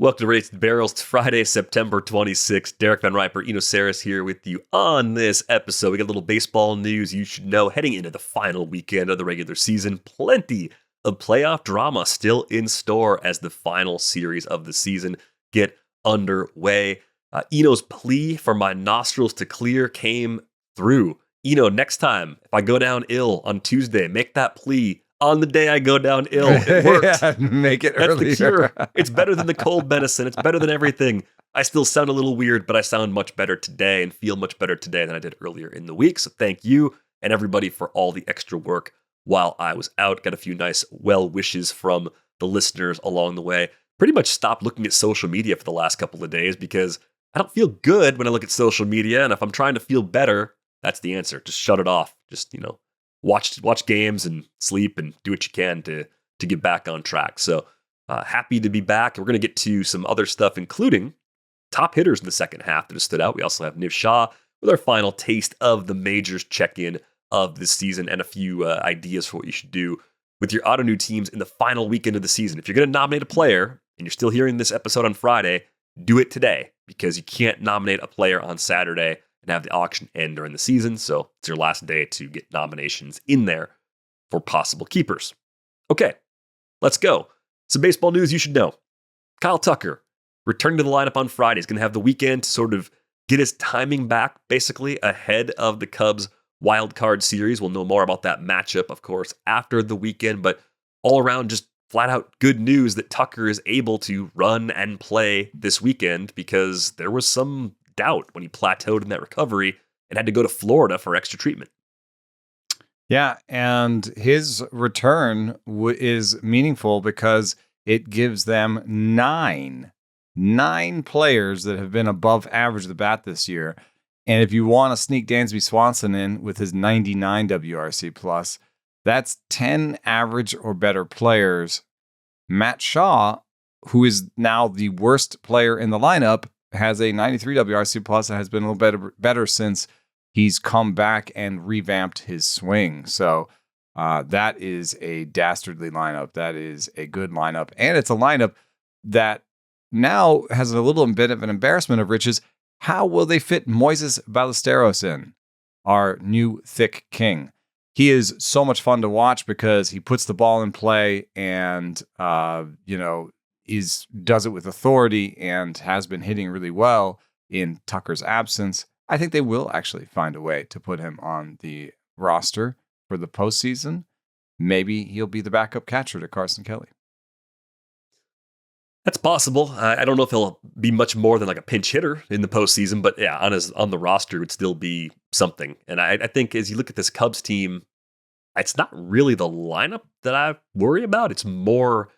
Welcome to Raised Barrels. It's Friday, September 26th. Derek Van Riper, Eno Saris here with you on this episode. We got a little baseball news you should know heading into the final weekend of the regular season. Plenty of playoff drama still in store as the final series of the season get underway. Eno's plea for my nostrils to clear came through. Eno, next time, if I go down ill on Tuesday, make that plea on the day I go down ill. It worked. Yeah, make it That's earlier. the cure. It's better than the cold medicine. It's better than everything. I still sound a little weird, but I sound much better today and feel much better today than I did earlier in the week. So thank you and everybody for all the extra work while I was out. Got a few nice well wishes from the listeners along the way. Pretty much stopped looking at social media for the last couple of days because I don't feel good when I look at social media. And if I'm trying to feel better, that's the answer. Just shut it off. Just, watch games and sleep and do what you can to get back on track. So happy to be back. We're going to get to some other stuff, including top hitters in the second half that have stood out. We also have Shah with our final taste of the majors check-in of this season and a few ideas for what you should do with your ottoneu teams in the final weekend of the season. If you're going to nominate a player and you're still hearing this episode on Friday, do it today because you can't nominate a player on Saturday and have the auction end during the season. So it's your last day to get nominations in there for possible keepers. Okay, let's go. Some baseball news you should know. Kyle Tucker returning to the lineup on Friday. He's going to have the weekend to sort of get his timing back, basically, ahead of the Cubs wild card series. We'll know more about that matchup, of course, after the weekend, but all around just flat out good news that Tucker is able to run and play this weekend because there was some doubt when he plateaued in that recovery and had to go to Florida for extra treatment. Yeah, and his return is meaningful because it gives them nine players that have been above average of the bat this year. And if you want to sneak Dansby Swanson in with his 99 WRC plus, that's 10 average or better players. Matt Shah, who is now the worst player in the lineup, has a 93 WRC plus and has been a little better since he's come back and revamped his swing. So that is a dastardly lineup. That is a good lineup. And it's a lineup that now has a little bit of an embarrassment of riches. How will they fit Moises Ballesteros in, our new thick king? He is so much fun to watch because he puts the ball in play and, does it with authority and has been hitting really well in Tucker's absence. I think they will actually find a way to put him on the roster for the postseason. Maybe he'll be the backup catcher to Carson Kelly. That's possible. I don't know if he'll be much more than like a pinch hitter in the postseason, but yeah, on the roster would still be something. And I think as you look at this Cubs team, it's not really the lineup that I worry about. It's more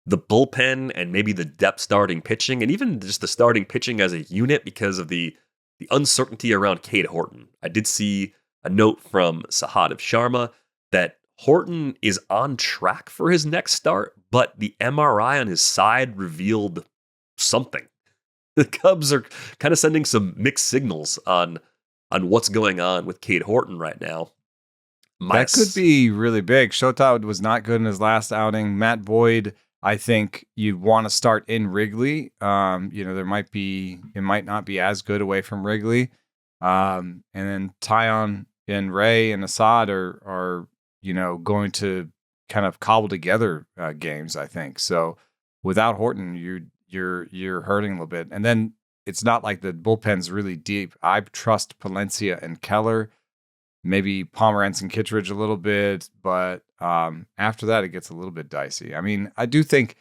the bullpen and maybe the depth starting pitching and even just the starting pitching as a unit because of the uncertainty around Cade Horton. I did see a note from Sahad of Sharma that Horton is on track for his next start, but the MRI on his side revealed something. The Cubs are kind of sending some mixed signals on what's going on with Cade Horton right now. That could be really big. Shota was not good in his last outing. Matt Boyd, I think you'd want to start in Wrigley. It might not be as good away from Wrigley. And then Tyon and Ray and Assad are going to kind of cobble together games, I think. So without Horton, you're hurting a little bit. And then it's not like the bullpen's really deep. I trust Palencia and Keller, maybe Pomerantz and Kittredge a little bit, but after that, it gets a little bit dicey. I mean, I do think,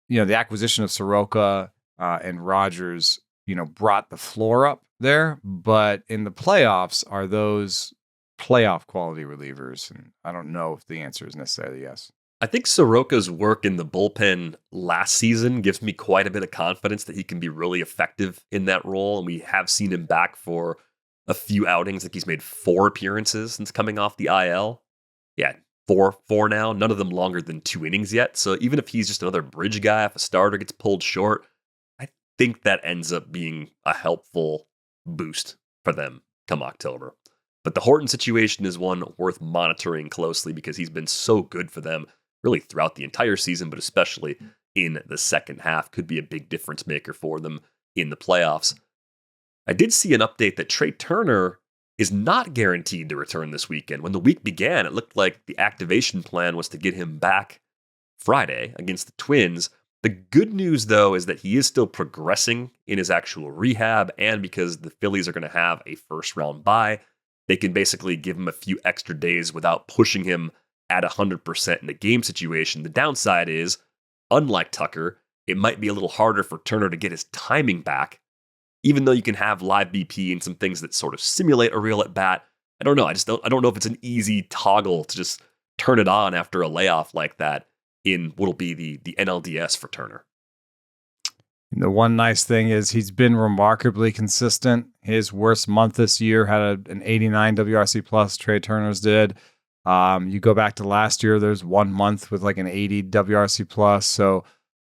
the acquisition of Soroka and Rogers, brought the floor up there, but in the playoffs, are those playoff quality relievers? And I don't know if the answer is necessarily yes. I think Soroka's work in the bullpen last season gives me quite a bit of confidence that he can be really effective in that role. And we have seen him back for a few outings. I think he's made 4 appearances since coming off the IL. Yeah, four now. None of them longer than 2 innings yet. So even if he's just another bridge guy, if a starter gets pulled short, I think that ends up being a helpful boost for them come October. But the Horton situation is one worth monitoring closely because he's been so good for them really throughout the entire season, but especially in the second half. Could be a big difference maker for them in the playoffs. I did see an update that Trea Turner is not guaranteed to return this weekend. When the week began, it looked like the activation plan was to get him back Friday against the Twins. The good news, though, is that he is still progressing in his actual rehab, and because the Phillies are going to have a first-round bye, they can basically give him a few extra days without pushing him at 100% in a game situation. The downside is, unlike Tucker, it might be a little harder for Turner to get his timing back, even though you can have live BP and some things that sort of simulate a real at-bat. I don't know. I don't know if it's an easy toggle to just turn it on after a layoff like that in what'll be the NLDS for Turner. The one nice thing is he's been remarkably consistent. His worst month this year had an 89 WRC plus. Trea Turner's did. You go back to last year, there's 1 month with like an 80 WRC plus. So,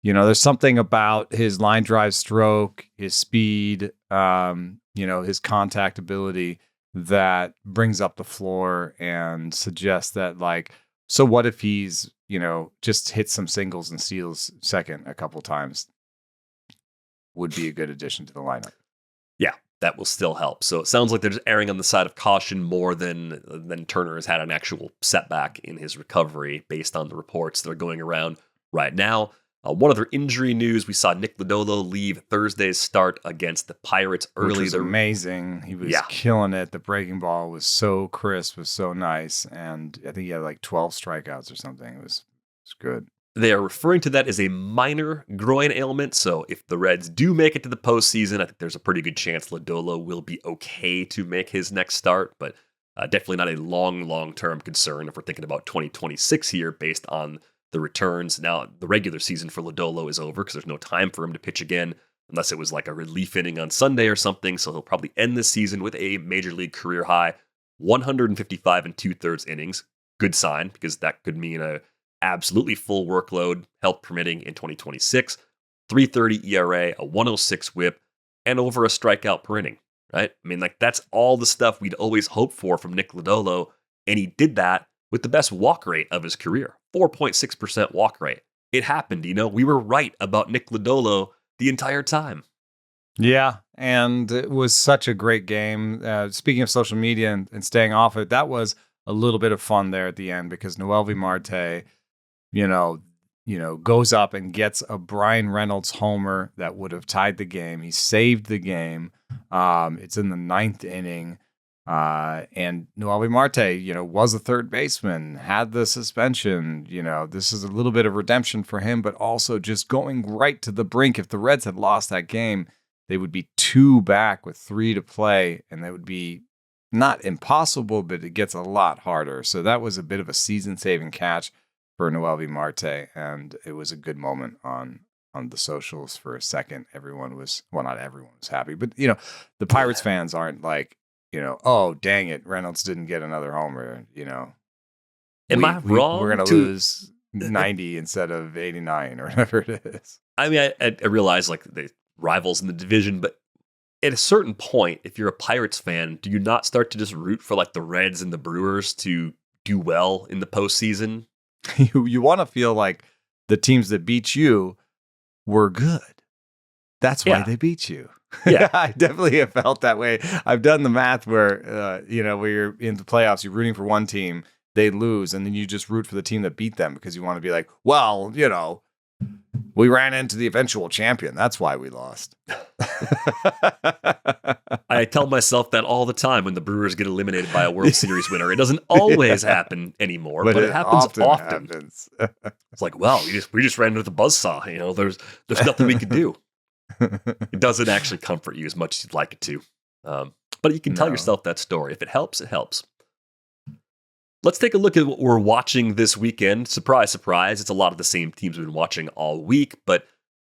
there's something about his line drive stroke, his speed, his contact ability that brings up the floor and suggests that, like, so what if he's, just hits some singles and steals second a couple times? Would be a good addition to the lineup. Yeah, that will still help. So it sounds like they're just erring on the side of caution more than Turner has had an actual setback in his recovery based on the reports that are going around right now. One other injury news, we saw Nick Lodolo leave Thursday's start against the Pirates early. Which was amazing. He was killing it. The breaking ball was so crisp, was so nice. And I think he had like 12 strikeouts or something. It was good. They are referring to that as a minor groin ailment. So if the Reds do make it to the postseason, I think there's a pretty good chance Lodolo will be okay to make his next start. But definitely not a long-term concern if we're thinking about 2026 here based on the returns. Now, the regular season for Lodolo is over because there's no time for him to pitch again, unless it was like a relief inning on Sunday or something. So he'll probably end this season with a major league career high 155 and 2/3 innings. Good sign, because that could mean a absolutely full workload, health permitting, in 2026. 3.30 ERA, a 106 whip, and over a strikeout per inning, right? I mean, like, that's all the stuff we'd always hoped for from Nick Lodolo, and he did that with the best walk rate of his career, 4.6% walk rate. It happened, we were right about Nick Lodolo the entire time. Yeah, and it was such a great game. Speaking of social media and staying off it, that was a little bit of fun there at the end because Noelvi Marte, goes up and gets a Brian Reynolds homer that would have tied the game. He saved the game. It's in the 9th inning. And Noelvi Marte, was a third baseman, had the suspension. This is a little bit of redemption for him, but also just going right to the brink. If the Reds had lost that game, they would be 2 back with 3 to play, and that would be not impossible, but it gets a lot harder. So that was a bit of a season-saving catch for Noelvi Marte, and it was a good moment on the socials for a second. Everyone was, well, not everyone was happy, but, the Pirates fans aren't like, oh, dang it, Reynolds didn't get another homer, Am I wrong? We're going to lose 90 instead of 89 or whatever it is. I mean, I realize, like, the rivals in the division, but at a certain point, if you're a Pirates fan, do you not start to just root for, like, the Reds and the Brewers to do well in the postseason? You want to feel like the teams that beat you were good. That's why they beat you. Yeah, I definitely have felt that way. I've done the math where, where you're in the playoffs, you're rooting for one team, they lose, and then you just root for the team that beat them because you want to be like, well, we ran into the eventual champion. That's why we lost. I tell myself that all the time when the Brewers get eliminated by a World Series winner. It doesn't always happen anymore, but it happens often. It's like, well, we just ran into the buzzsaw. There's nothing we could do. It doesn't actually comfort you as much as you'd like it to. But you can tell yourself that story. If it helps, it helps. Let's take a look at what we're watching this weekend. Surprise, surprise. It's a lot of the same teams we've been watching all week, but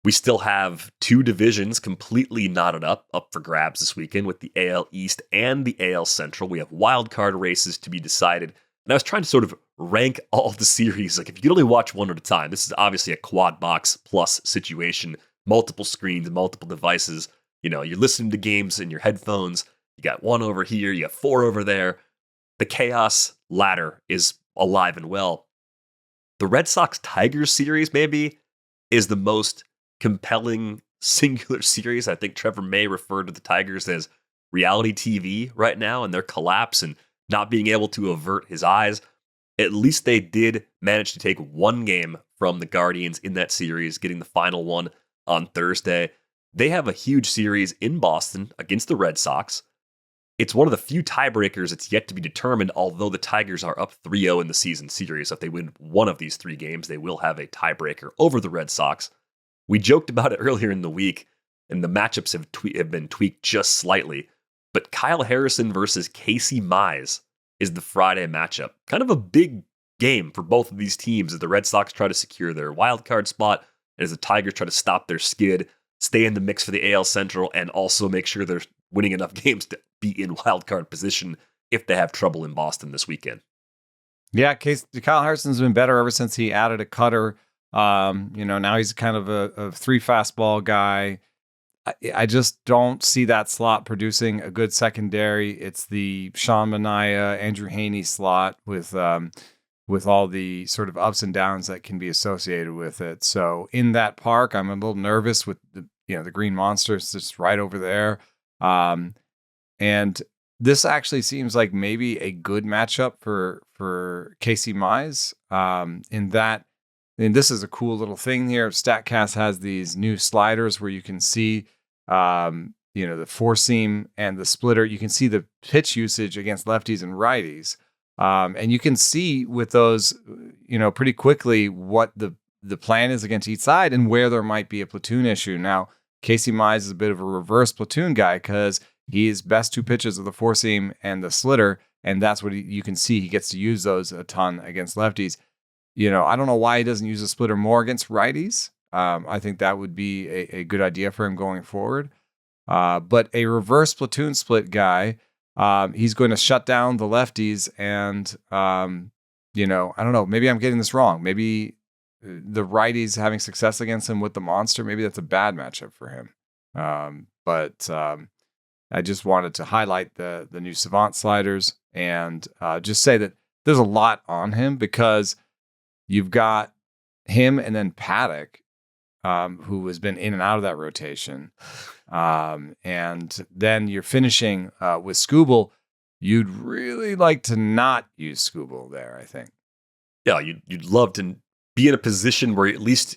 we still have 2 divisions completely knotted up for grabs this weekend with the AL East and the AL Central. We have wildcard races to be decided. And I was trying to sort of rank all the series. Like, if you could only watch one at a time, this is obviously a quad box plus situation. Multiple screens, multiple devices. You're listening to games in your headphones. You got 1 over here, you got 4 over there. The chaos ladder is alive and well. The Red Sox-Tigers series, maybe is the most compelling singular series. I think Trevor May referred to the Tigers as reality TV right now and their collapse and not being able to avert his eyes. At least they did manage to take one game from the Guardians in that series, getting the final one on Thursday. They have a huge series in Boston against the Red Sox. It's one of the few tiebreakers that's yet to be determined, although the Tigers are up 3-0 in the season series. If they win one of these 3 games, they will have a tiebreaker over the Red Sox. We joked about it earlier in the week, and the matchups have been tweaked just slightly. But Kyle Harrison versus Casey Mize is the Friday matchup. Kind of a big game for both of these teams as the Red Sox try to secure their wild card spot, and as the Tigers try to stop their skid, stay in the mix for the AL Central, and also make sure they're winning enough games to be in wild card position if they have trouble in Boston this weekend. Yeah, Kyle Harrison's been better ever since he added a cutter. Now he's kind of a 3 fastball guy. I just don't see that slot producing a good secondary. It's the Sean Manaea, Andrew Haney slot with all the sort of ups and downs that can be associated with it. So in that park, I'm a little nervous with the Green Monsters just right over there. And this actually seems like maybe a good matchup for Casey Mize. And this is a cool little thing here. StatCast has these new sliders where you can see, the four seam and the splitter. You can see the pitch usage against lefties and righties. And you can see with those, pretty quickly what the plan is against each side and where there might be a platoon issue. Now, Casey Mize is a bit of a reverse platoon guy because his best 2 pitches are the four seam and the slitter. And that's what you can see. He gets to use those a ton against lefties. I don't know why he doesn't use a splitter more against righties. I think that would be a good idea for him going forward. But a reverse platoon split guy, he's going to shut down the lefties. And, I don't know, maybe I'm getting this wrong. Maybe the righties having success against him with the monster, maybe that's a bad matchup for him. But I just wanted to highlight the new Savant sliders and just say that there's a lot on him because you've got him and then Paddock, who has been in and out of that rotation. And then you're finishing with Skubal. You'd really like to not use Skubal there, I think. Yeah, you'd love to be in a position where at least,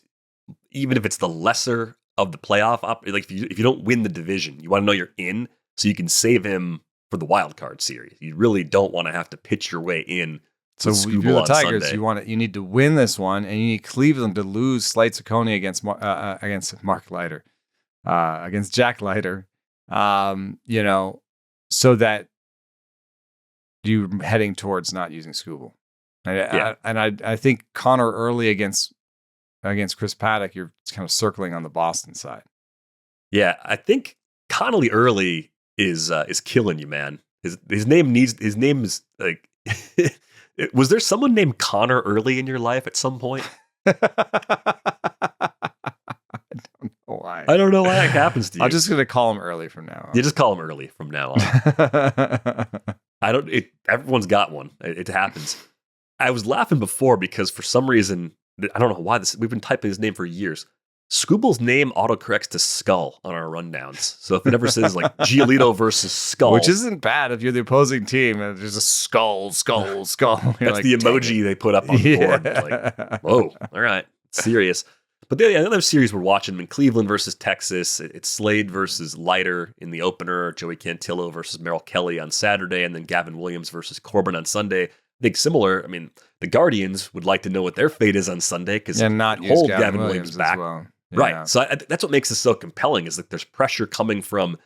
even if it's the lesser of the playoff, like if you don't win the division, you want to know you're in so you can save him for the wild card series. You really don't want to have to pitch your way in. So if you're the Tigers, you need to win this one, and you need Cleveland to lose Slate Ciccone against Mark Leiter, against Jack Leiter, so that you're heading towards not using Skubal. I think Connor Early against Chris Paddock, you're kind of circling on the Boston side. Yeah, I think Connolly Early is killing you, man. His name is like. Was there someone named Connor Early in your life at some point? I don't know why. I don't know why that happens to you. I'm just going to call him Early from now on. You just call him Early from now on. Everyone's got one. It happens. I was laughing before because for some reason, I don't know why we've been typing his name for years. Skubal's name autocorrects to Skull on our rundowns. So if it ever says like Giolito versus Skull. Which isn't bad if you're the opposing team and there's a skull. That's like, the emoji they put up on the board. Like, whoa, all right, serious. But the other series we're watching in Cleveland versus Texas, it's Slade versus Leiter in the opener, Joey Cantillo versus Merrill Kelly on Saturday, and then Gavin Williams versus Corbin on Sunday. I think similar. I mean, the Guardians would like to know what their fate is on Sunday because not hold Gavin Williams back. Well. Yeah. Right. So that's what makes this so compelling is that there's pressure coming from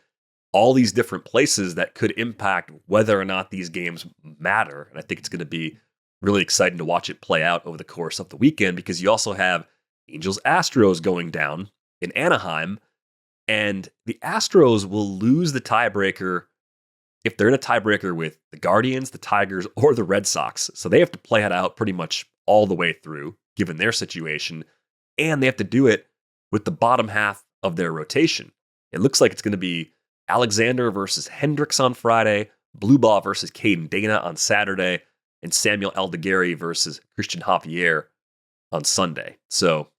all these different places that could impact whether or not these games matter. And I think it's going to be really exciting to watch it play out over the course of the weekend because you also have Angels Astros going down in Anaheim, and the Astros will lose the tiebreaker if they're in a tiebreaker with the Guardians, the Tigers, or the Red Sox. So they have to play it out pretty much all the way through, given their situation, and they have to do it with the bottom half of their rotation. It looks like it's going to be Alexander versus Hendricks on Friday, Bluebaugh versus Cade Dana on Saturday, and Samuel Aldegari versus Christian Javier on Sunday. So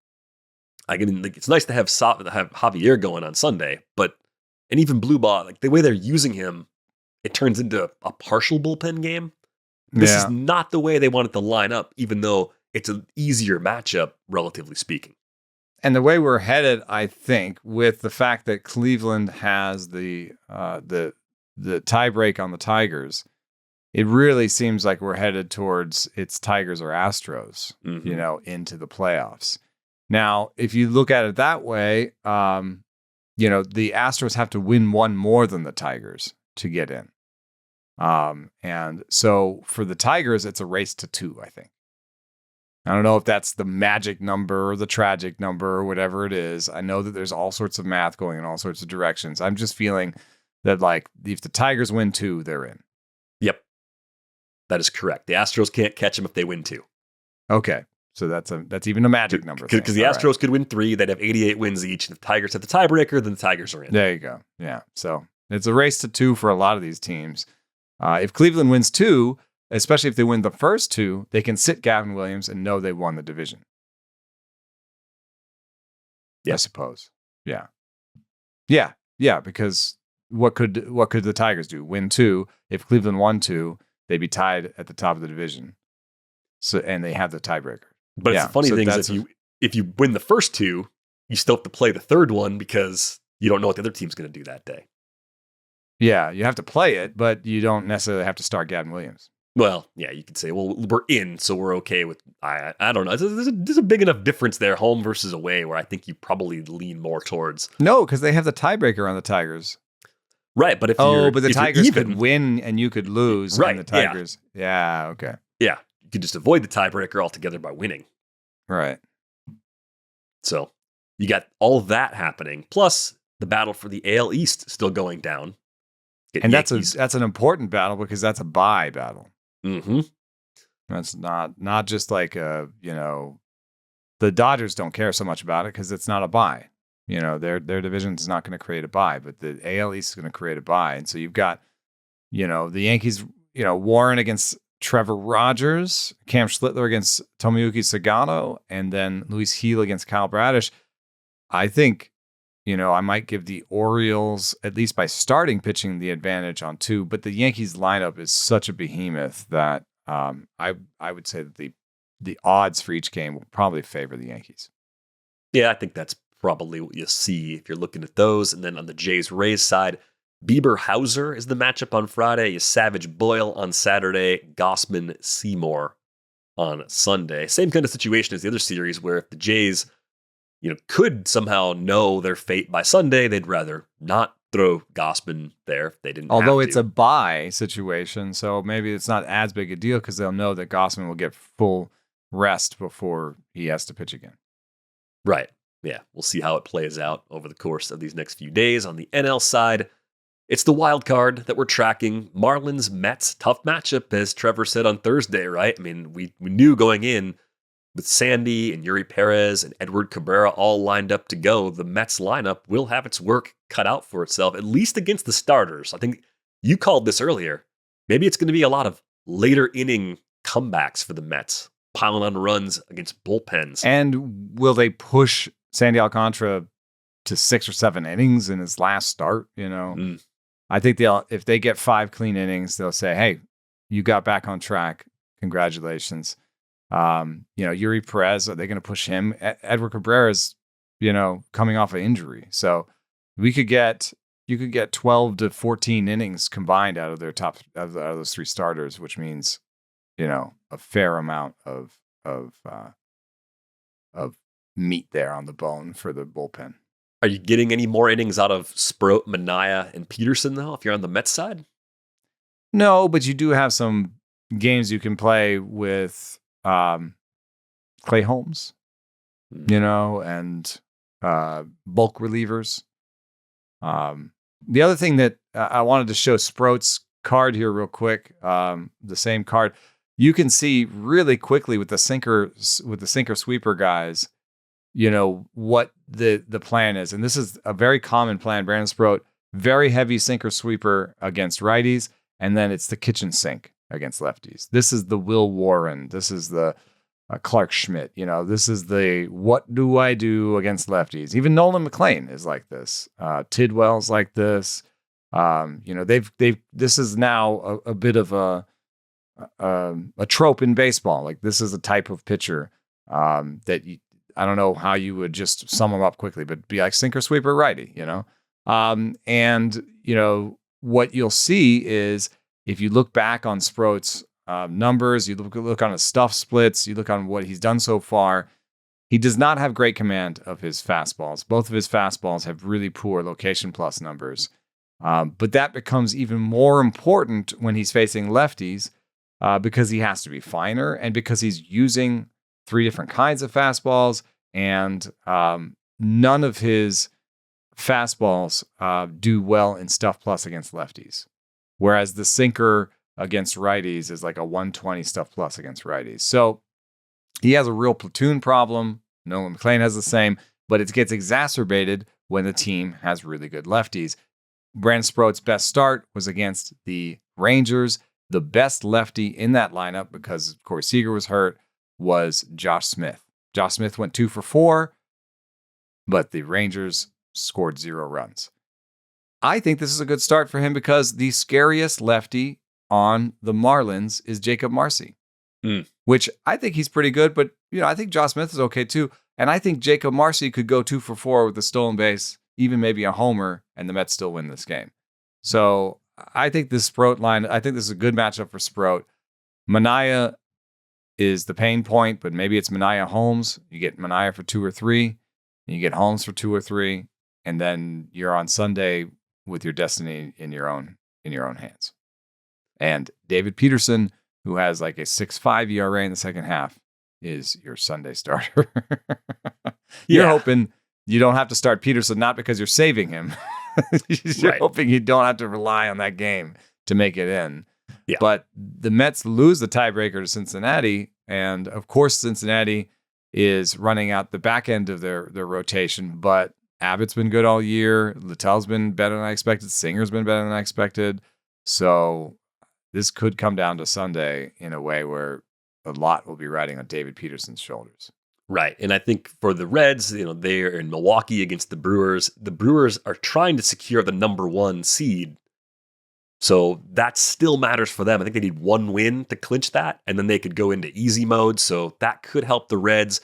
I mean, like, it's nice to have Javier going on Sunday, and even Blue Ball, like the way they're using him, it turns into a partial bullpen game. This is not the way they wanted to line up, even though it's an easier matchup, relatively speaking. And the way we're headed, I think, with the fact that Cleveland has the tiebreak on the Tigers, it really seems like we're headed towards it's Tigers or Astros, into the playoffs. Now, if you look at it that way, the Astros have to win one more than the Tigers to get in. And so for the Tigers, it's a race to 2, I think. I don't know if that's the magic number or the tragic number or whatever it is. I know that there's all sorts of math going in all sorts of directions. I'm just feeling that, like, if the Tigers win 2, they're in. Yep. That is correct. The Astros can't catch them if they win 2. Okay. So that's even a magic number. Because the Astros could win 3, they'd have 88 wins each. And if the Tigers have the tiebreaker, then the Tigers are in. There you go. Yeah. So it's a race to 2 for a lot of these teams. If Cleveland wins 2, especially if they win the first 2, they can sit Gavin Williams and know they won the division. Yeah. I suppose. Yeah. Yeah. Yeah. Because what could the Tigers do? Win 2. If Cleveland won 2, they'd be tied at the top of the division. So, and they have the tiebreaker. But it's the funny thing is if you win the first 2, you still have to play the third one because you don't know what the other team's going to do that day. Yeah, you have to play it, but you don't necessarily have to start Gavin Williams. Well, yeah, you could say, well, we're in, so we're okay with. I don't know. There's a big enough difference there, home versus away, where I think you probably lean more towards. No, because they have the tiebreaker on the Tigers. Right, but if the Tigers could win and you could lose, right? And the Tigers, yeah, okay, yeah, you could just avoid the tiebreaker altogether by winning. Right. So you got all that happening, plus the battle for the AL East still going down. And that's an important battle because that's a bye battle. Mm-hmm. That's not just like the Dodgers don't care so much about it because it's not a bye. Their division is not going to create a bye, but the AL East is going to create a bye. And so you've got, the Yankees, Warren against Trevor Rogers, Cam Schlittler against Tomoyuki Sagano, and then Luis Gil against Kyle Bradish. I think, I might give the Orioles, at least by starting pitching, the advantage on 2. But the Yankees lineup is such a behemoth that I would say that the odds for each game will probably favor the Yankees. Yeah, I think that's probably what you see if you're looking at those. And then on the Jays-Rays side, Bieber-Hauser is the matchup on Friday. You Savage Boyle on Saturday, Gossman-Seymour on Sunday. Same kind of situation as the other series where if the Jays could somehow know their fate by Sunday, they'd rather not throw Gossman there if they didn't. Although it's a bye situation, so maybe it's not as big a deal because they'll know that Gossman will get full rest before he has to pitch again. Right. Yeah. We'll see how it plays out over the course of these next few days. On the NL side, it's the wild card that we're tracking. Marlins, Mets, tough matchup, as Trevor said on Thursday, right? I mean, we knew going in, with Sandy and Yuri Perez and Edward Cabrera all lined up to go, the Mets lineup will have its work cut out for itself, at least against the starters. I think you called this earlier. Maybe it's going to be a lot of later inning comebacks for the Mets, piling on runs against bullpens. And will they push Sandy Alcantara to 6 or 7 innings in his last start? I think if they get 5 clean innings, they'll say, hey, you got back on track. Congratulations. Yuri Perez, are they going to push him? Edward Cabrera's, coming off an injury. So you could get 12 to 14 innings combined out of those 3 starters, which means, a fair amount of meat there on the bone for the bullpen. Are you getting any more innings out of Sproat, Manaea, and Peterson, though, if you're on the Mets side? No, but you do have some games you can play with Clay Holmes, and bulk relievers. The other thing that I wanted to show Sproat's card here real quick, the same card, you can see really quickly with the sinker sweeper guys, what the plan is. And this is a very common plan. Brandon Sproat, very heavy sinker sweeper against righties, and then it's the kitchen sink against lefties. This is the Will Warren. This is the Clark Schmidt. This is the what do I do against lefties? Even Nolan McLean is like this. Tidwell's like this. This is now a bit of a trope in baseball. Like this is a type of pitcher that I don't know how you would just sum them up quickly, but be like sinker, sweeper, righty. What you'll see is if you look back on Sproat's numbers, you look on his stuff splits, you look on what he's done so far, he does not have great command of his fastballs. Both of his fastballs have really poor location plus numbers. But that becomes even more important when he's facing lefties because he has to be finer and because he's using 3 different kinds of fastballs, and none of his fastballs do well in stuff plus against lefties. Whereas the sinker against righties is like a 120 stuff plus against righties. So he has a real platoon problem. Nolan McLean has the same, but it gets exacerbated when the team has really good lefties. Brandon Sproat's best start was against the Rangers. The best lefty in that lineup, because Corey Seager was hurt, was Josh Smith. Josh Smith went 2 for 4, but the Rangers scored 0 runs. I think this is a good start for him because the scariest lefty on the Marlins is Jacob Marcy, which I think he's pretty good, but I think Josh Smith is okay too. And I think Jacob Marcy could go 2 for 4 with a stolen base, even maybe a homer, and the Mets still win this game. So I think this Sproat line, I think this is a good matchup for Sproat. Manaea is the pain point, but maybe it's Manaea Holmes. You get Manaea for 2 or 3, and you get Holmes for 2 or 3, and then you're on Sunday with your destiny in your own hands. And David Peterson, who has like a 6.5 ERA in the second half, is your Sunday starter. You're hoping you don't have to start Peterson, not because you're saving him. You're hoping you don't have to rely on that game to make it in. Yeah. But the Mets lose the tiebreaker to Cincinnati, and of course Cincinnati is running out the back end of their rotation, but Abbott's been good all year. Littell's been better than I expected. Singer's been better than I expected. So this could come down to Sunday in a way where a lot will be riding on David Peterson's shoulders. Right. And I think for the Reds, they're in Milwaukee against the Brewers. The Brewers are trying to secure the number 1 seed. So that still matters for them. I think they need 1 win to clinch that, and then they could go into easy mode. So that could help the Reds.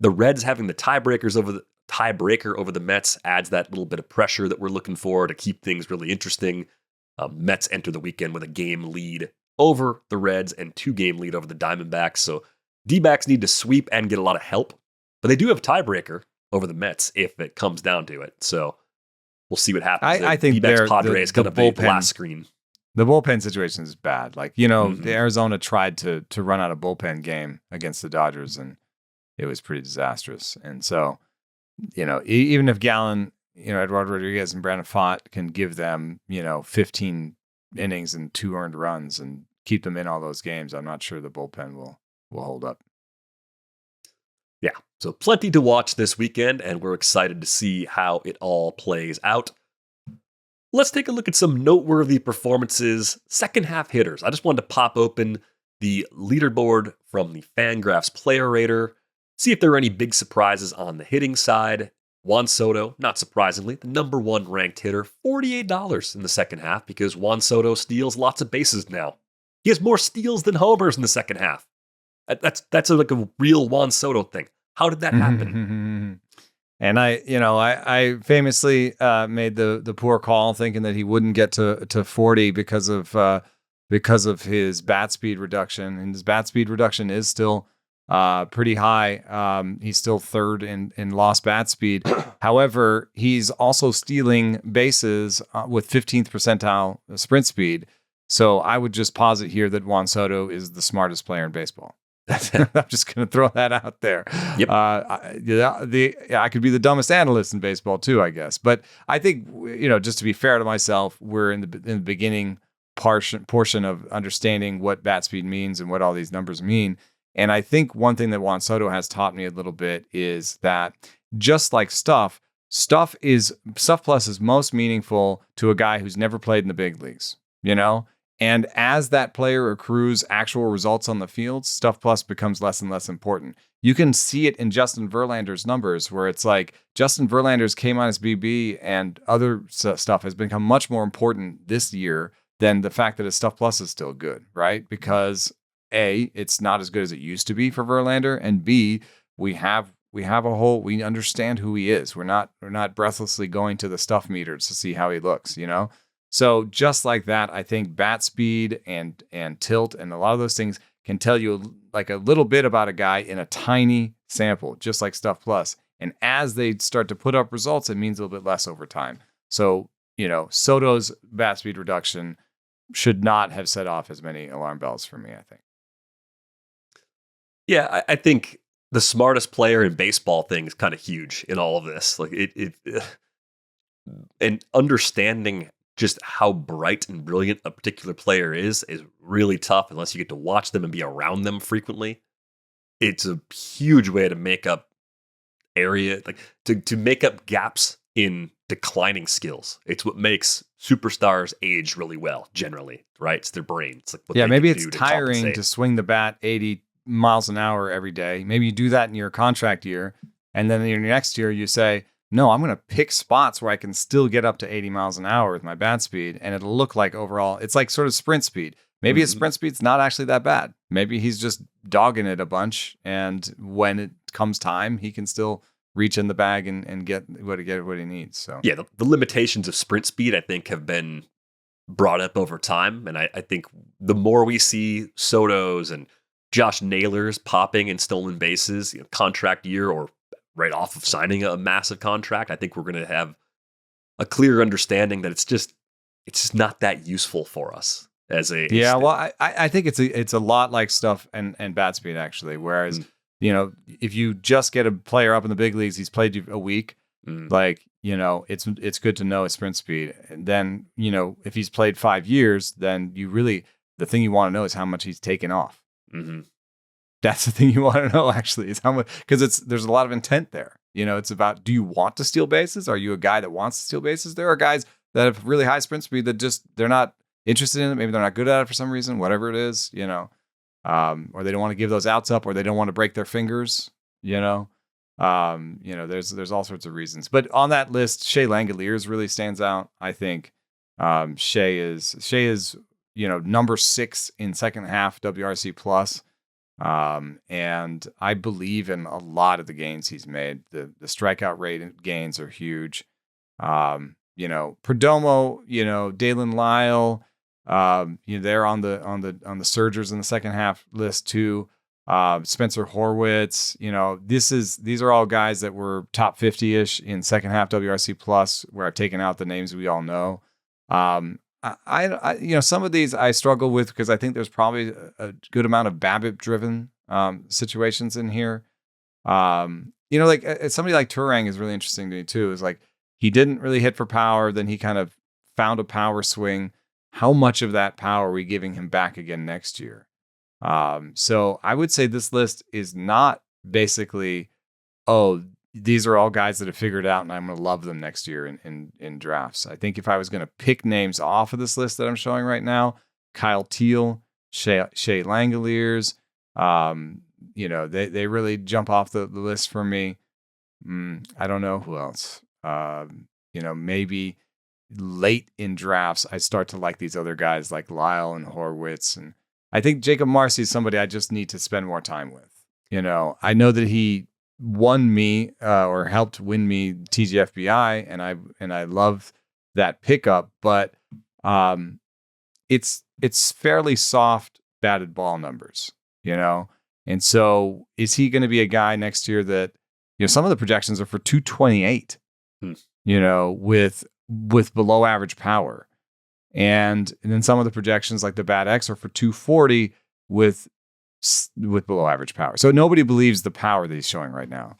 The Reds having the tiebreaker over the Mets adds that little bit of pressure that we're looking for to keep things really interesting. Mets enter the weekend with a game lead over the Reds and 2-game lead over the Diamondbacks. So D-backs need to sweep and get a lot of help, but they do have a tiebreaker over the Mets if it comes down to it. So we'll see what happens. I think D-backs Padres going to be the last screen. The bullpen situation is bad. Like, the Arizona tried to run out a bullpen game against the Dodgers, and it was pretty disastrous. And so, even if Gallen, Eduardo Rodriguez and Brandon Pfaadt can give them, 15 innings and 2 earned runs and keep them in all those games, I'm not sure the bullpen will hold up. Yeah, so plenty to watch this weekend, and we're excited to see how it all plays out. Let's take a look at some noteworthy performances, second half hitters. I just wanted to pop open the leaderboard from the Fangraphs Player Rater, see if there are any big surprises on the hitting side. Juan Soto, not surprisingly, the number 1 ranked hitter, $48 in the second half because Juan Soto steals lots of bases now. He has more steals than homers in the second half. That's like a real Juan Soto thing. How did that happen? And I famously made the poor call thinking that he wouldn't get to 40 because of his bat speed reduction, and his bat speed reduction is still pretty high. He's still 3rd in lost bat speed. However, he's also stealing bases with 15th percentile sprint speed. So I would just posit here that Juan Soto is the smartest player in baseball. I'm just going to throw that out there. Yep. I could be the dumbest analyst in baseball too, I guess. But I think, just to be fair to myself, we're in the beginning portion of understanding what bat speed means and what all these numbers mean. And I think one thing that Juan Soto has taught me a little bit is that just like stuff plus is most meaningful to a guy who's never played in the big leagues, And as that player accrues actual results on the field, Stuff Plus becomes less and less important. You can see it in Justin Verlander's numbers, where it's like Justin Verlander's K-minus BB and other stuff has become much more important this year than the fact that his Stuff Plus is still good, right? Because A, it's not as good as it used to be for Verlander, and B, we understand who he is. We're not breathlessly going to the stuff meters to see how he looks, you know? So just like that, I think bat speed and tilt and a lot of those things can tell you like a little bit about a guy in a tiny sample, just like Stuff Plus. And as they start to put up results, it means a little bit less over time. So, you know, Soto's bat speed reduction should not have set off as many alarm bells for me, I think. Yeah, I think the smartest player in baseball thing is kind of huge in all of this. Like and understanding just how bright and brilliant a particular player is really tough unless you get to watch them and be around them frequently. It's a huge way to make up area, like to make up gaps in declining skills. It's what makes superstars age really well, generally, right? It's their brain. It's like what maybe it's tiring to swing the bat 80 miles an hour every day. Maybe you do that in your contract year, and then in your next year you say, no, I'm going to pick spots where I can still get up to 80 miles an hour with my bat speed, and it'll look like overall, it's like sort of sprint speed. Maybe his sprint speed's not actually that bad. Maybe he's just dogging it a bunch, and when it comes time, he can still reach in the bag and get what he needs. So yeah, the limitations of sprint speed, I think, have been brought up over time, and I think the more we see Soto's and Josh Naylor's popping in stolen bases, you know, contract year or right off of signing a massive contract, I think we're going to have a clear understanding that it's just not that useful for us as a well, I think it's a lot like stuff and bat speed actually. Whereas you know, if you just get a player up in the big leagues, he's played a week, like, you know, it's good to know his sprint speed. And then, you know, if he's played 5 years, then the thing you want to know is how much he's taken off. Mm-hmm. That's the thing you want to know, actually, is how much, because there's a lot of intent there. You know, it's about, do you want to steal bases? Are you a guy that wants to steal bases? There are guys that have really high sprint speed that just, they're not interested in it. Maybe they're not good at it for some reason, whatever it is, you know, or they don't want to give those outs up, or they don't want to break their fingers, you know. You know, there's all sorts of reasons. But on that list, Shea Langoliers really stands out, I think. Shea is, you know, number 6 in second half WRC plus. And I believe in a lot of the gains he's made. The strikeout rate gains are huge. You know, Perdomo, you know, Dalen Lyle, you know, they're on the surgers in the second half list too. Spencer Horwitz, you know, these are all guys that were top 50-ish in second half WRC plus, where I've taken out the names we all know. I you know, some of these I struggle with because I think there's probably a good amount of BABIP driven situations in here. You know, like somebody like Turang is really interesting to me too. Is like, he didn't really hit for power, then he kind of found a power swing. How much of that power are we giving him back again next year? So I would say this list is not basically, oh, these are all guys that have figured it out and I'm going to love them next year in drafts. I think if I was going to pick names off of this list that I'm showing right now, Kyle Teal, Shea Langoliers, you know, they really jump off the list for me. I don't know who else. You know, maybe late in drafts, I start to like these other guys like Lyle and Horwitz. And I think Jacob Marcy is somebody I just need to spend more time with. You know, I know that he won me or helped win me TGFBI, and I love that pickup, but it's fairly soft batted ball numbers, you know. And so is he going to be a guy next year that, you know, some of the projections are for 228, you know, with below average power. And then some of the projections like the Bat X are for 240 with below average power. So nobody believes the power that he's showing right now.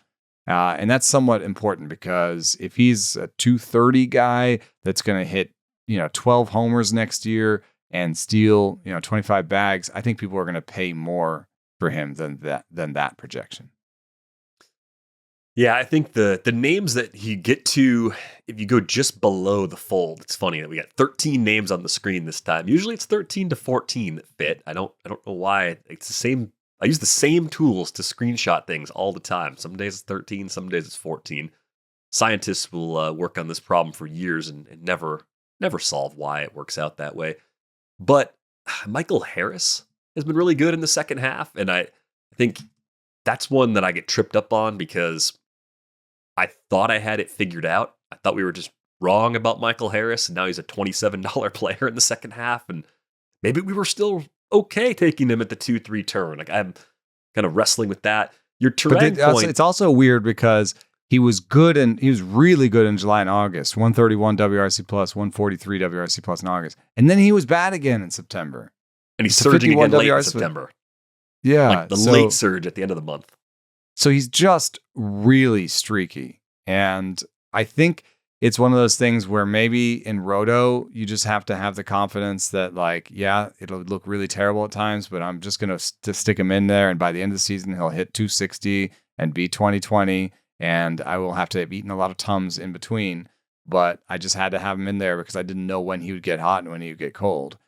And that's somewhat important because if he's a 230 guy that's going to hit, you know, 12 homers next year and steal, you know, 25 bags, I think people are going to pay more for him than that projection. Yeah, I think the names that you get to, if you go just below the fold, it's funny that we got 13 names on the screen this time. Usually it's 13 to 14 that fit. I don't know why. It's the same. I use the same tools to screenshot things all the time. Some days it's 13, some days it's 14. Scientists will work on this problem for years and never solve why it works out that way. But Michael Harris has been really good in the second half, and I think that's one that I get tripped up on because I thought I had it figured out. I thought we were just wrong about Michael Harris, and now he's a $27 player in the second half, and maybe we were still okay taking him at the 2-3 turn. Like, I'm kind of wrestling with that. Your Terang point. It's also weird because he was really good in July and August. 131 WRC plus, 143 WRC plus in August. And then he was bad again in September. And he's surging again late in September. Yeah. Like the late surge at the end of the month. So he's just really streaky. And I think it's one of those things where maybe in Roto, you just have to have the confidence that, like, yeah, it'll look really terrible at times, but I'm just going to stick him in there. And by the end of the season, he'll hit 260 and be 20-20. And I will have to have eaten a lot of Tums in between. But I just had to have him in there because I didn't know when he would get hot and when he would get cold.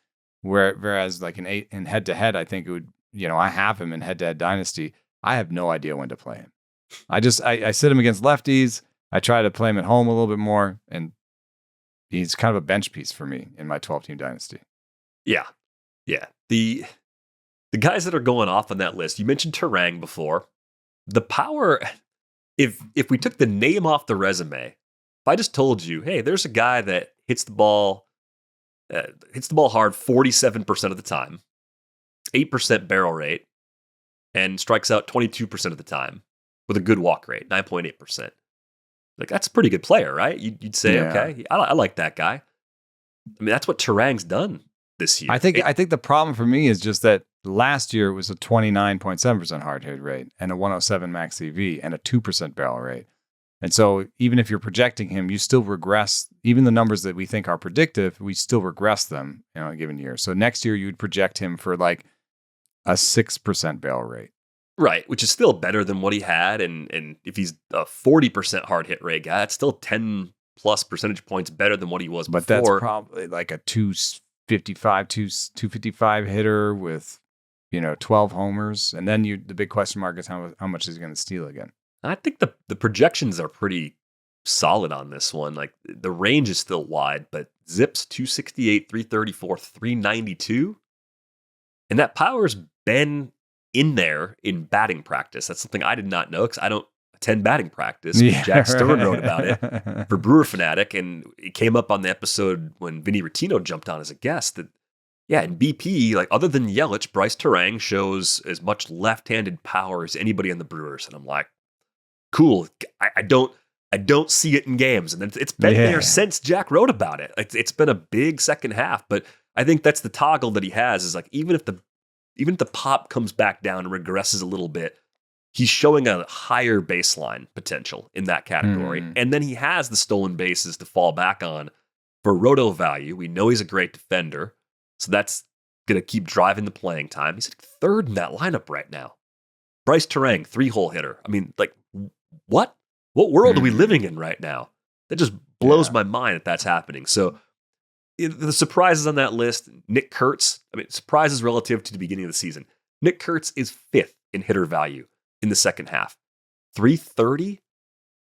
Whereas like in head-to-head, I think it would, I have him in head-to-head Dynasty. I have no idea when to play him. I sit him against lefties. I try to play him at home a little bit more, and he's kind of a bench piece for me in my 12-team Dynasty. Yeah. The guys that are going off on that list, you mentioned Terang before. The power, if we took the name off the resume, if I just told you, hey, there's a guy that hits the ball hard 47% of the time, 8% barrel rate, and strikes out 22% of the time with a good walk rate, 9.8%. Like, that's a pretty good player, right? You'd say, yeah. Okay, I like that guy. I mean, that's what Terang's done this year. I think the problem for me is just that last year it was a 29.7% hard hit rate and a 107 max EV and a 2% barrel rate. And so even if you're projecting him, you still regress. Even the numbers that we think are predictive, we still regress them in a given year. So next year you would project him for like a 6% barrel rate. Right, which is still better than what he had. And if he's a 40% hard hit rate guy, that's still 10 plus percentage points better than what he was before. But that's probably like a 255 hitter with, 12 homers. And then the big question mark is how much is he going to steal again? I think the projections are pretty solid on this one. Like, the range is still wide, but Zips 268, 334, 392. And that power's been in there in batting practice. That's something I did not know because I don't attend batting practice. Yeah, Jack Stern wrote about it for Brewer Fanatic, and it came up on the episode when Vinny Rottino jumped on as a guest that, yeah, in BP, like, other than Yelich, Bryce Terang shows as much left-handed power as anybody in the Brewers. And I'm like, cool. I don't see it in games. And it's been there since Jack wrote about it. It's been a big second half, but I think that's the toggle that he has is like, even if the pop comes back down and regresses a little bit, he's showing a higher baseline potential in that category. And then he has the stolen bases to fall back on for roto value. We know he's a great defender, so that's going to keep driving the playing time. He's like third in that lineup right now. Bryce Terang, 3-hole hitter. I mean, like, what world are we living in right now? That just blows my mind that that's happening. So the surprises on that list, Nick Kurtz, surprises relative to the beginning of the season. Nick Kurtz is 5th in hitter value in the second half. 330,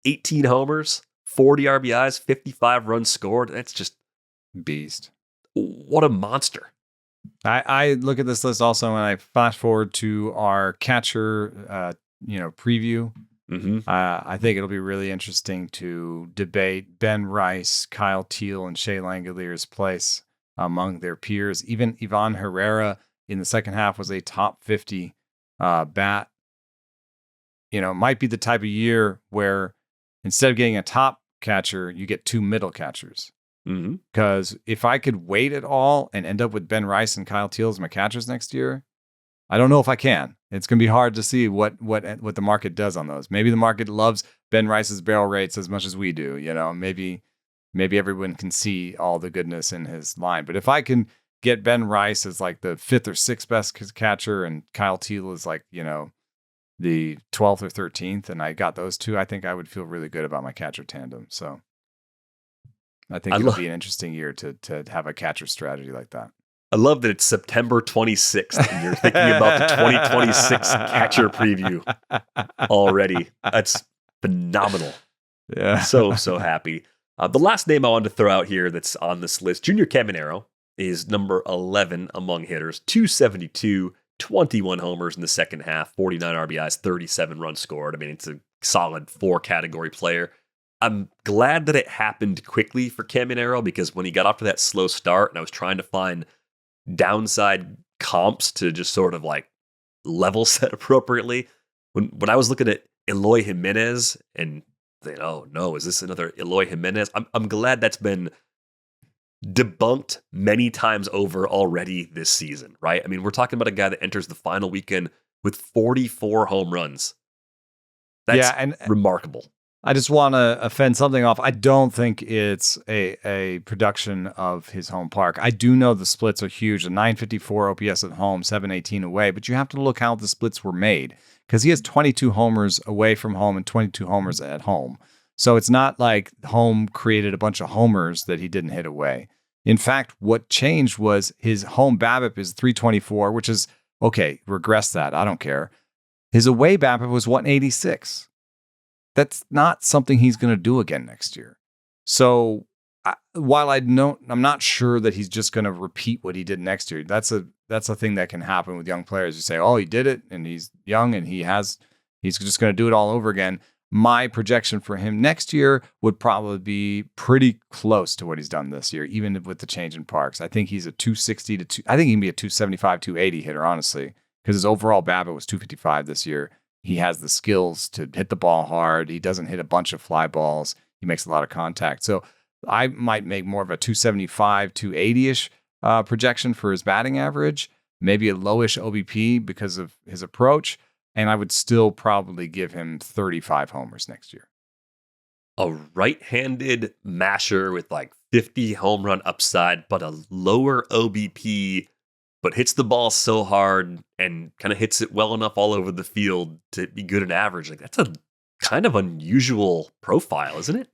18 homers, 40 RBIs, 55 runs scored. That's just beast. What a monster. I look at this list also and I flash forward to our catcher, preview. I think it'll be really interesting to debate Ben Rice, Kyle Teal, and Shea Langolier's place among their peers. Even Ivan Herrera in the second half was a top 50 bat. Might be the type of year where instead of getting a top catcher, you get 2 middle catchers. Because if I could wait at all and end up with Ben Rice and Kyle Teal as my catchers next year, I don't know if I can. It's going to be hard to see what the market does on those. Maybe the market loves Ben Rice's barrel rates as much as we do. Maybe everyone can see all the goodness in his line. But if I can get Ben Rice as like the 5th or 6th best catcher and Kyle Teal is like, the 12th or 13th, and I got those two, I think I would feel really good about my catcher tandem. So I think it'll be an interesting year to have a catcher strategy like that. I love that it's September 26th and you're thinking about the 2026 catcher preview already. That's phenomenal. Yeah. So happy. The last name I wanted to throw out here that's on this list, Junior Caminero, is number 11 among hitters, 272, 21 homers in the second half, 49 RBIs, 37 runs scored. I mean, it's a solid 4-category player. I'm glad that it happened quickly for Caminero, because when he got off to that slow start and I was trying to find downside comps to just sort of like level set appropriately, when I was looking at Eloy Jimenez and saying, oh no, is this another Eloy Jimenez? I'm glad that's been debunked many times over already this season, right? I mean, we're talking about a guy that enters the final weekend with 44 home runs. That's remarkable. I just want to fend something off. I don't think it's a production of his home park. I do know the splits are huge. A 954 OPS at home, 718 away, but you have to look how the splits were made, because he has 22 homers away from home and 22 homers at home. So it's not like home created a bunch of homers that he didn't hit away. In fact, what changed was his home BABIP is 324, which is, okay, regress that. I don't care. His away BABIP was 186. That's not something he's going to do again next year. So while I'm not sure that he's just going to repeat what he did next year. That's a thing that can happen with young players. You say, oh, he did it and he's young and he's just going to do it all over again. My projection for him next year would probably be pretty close to what he's done this year, even with the change in parks. I think he's a 260 I think he can be a 275, 280 hitter, honestly, because his overall BABIP was 255 this year. He has the skills to hit the ball hard. He doesn't hit a bunch of fly balls. He makes a lot of contact. So I might make more of a 275, 280-ish projection for his batting average, maybe a lowish OBP because of his approach. And I would still probably give him 35 homers next year. A right-handed masher with like 50 home run upside, but a lower OBP, but hits the ball so hard and kind of hits it well enough all over the field to be good and average. Like, that's a kind of unusual profile, isn't it?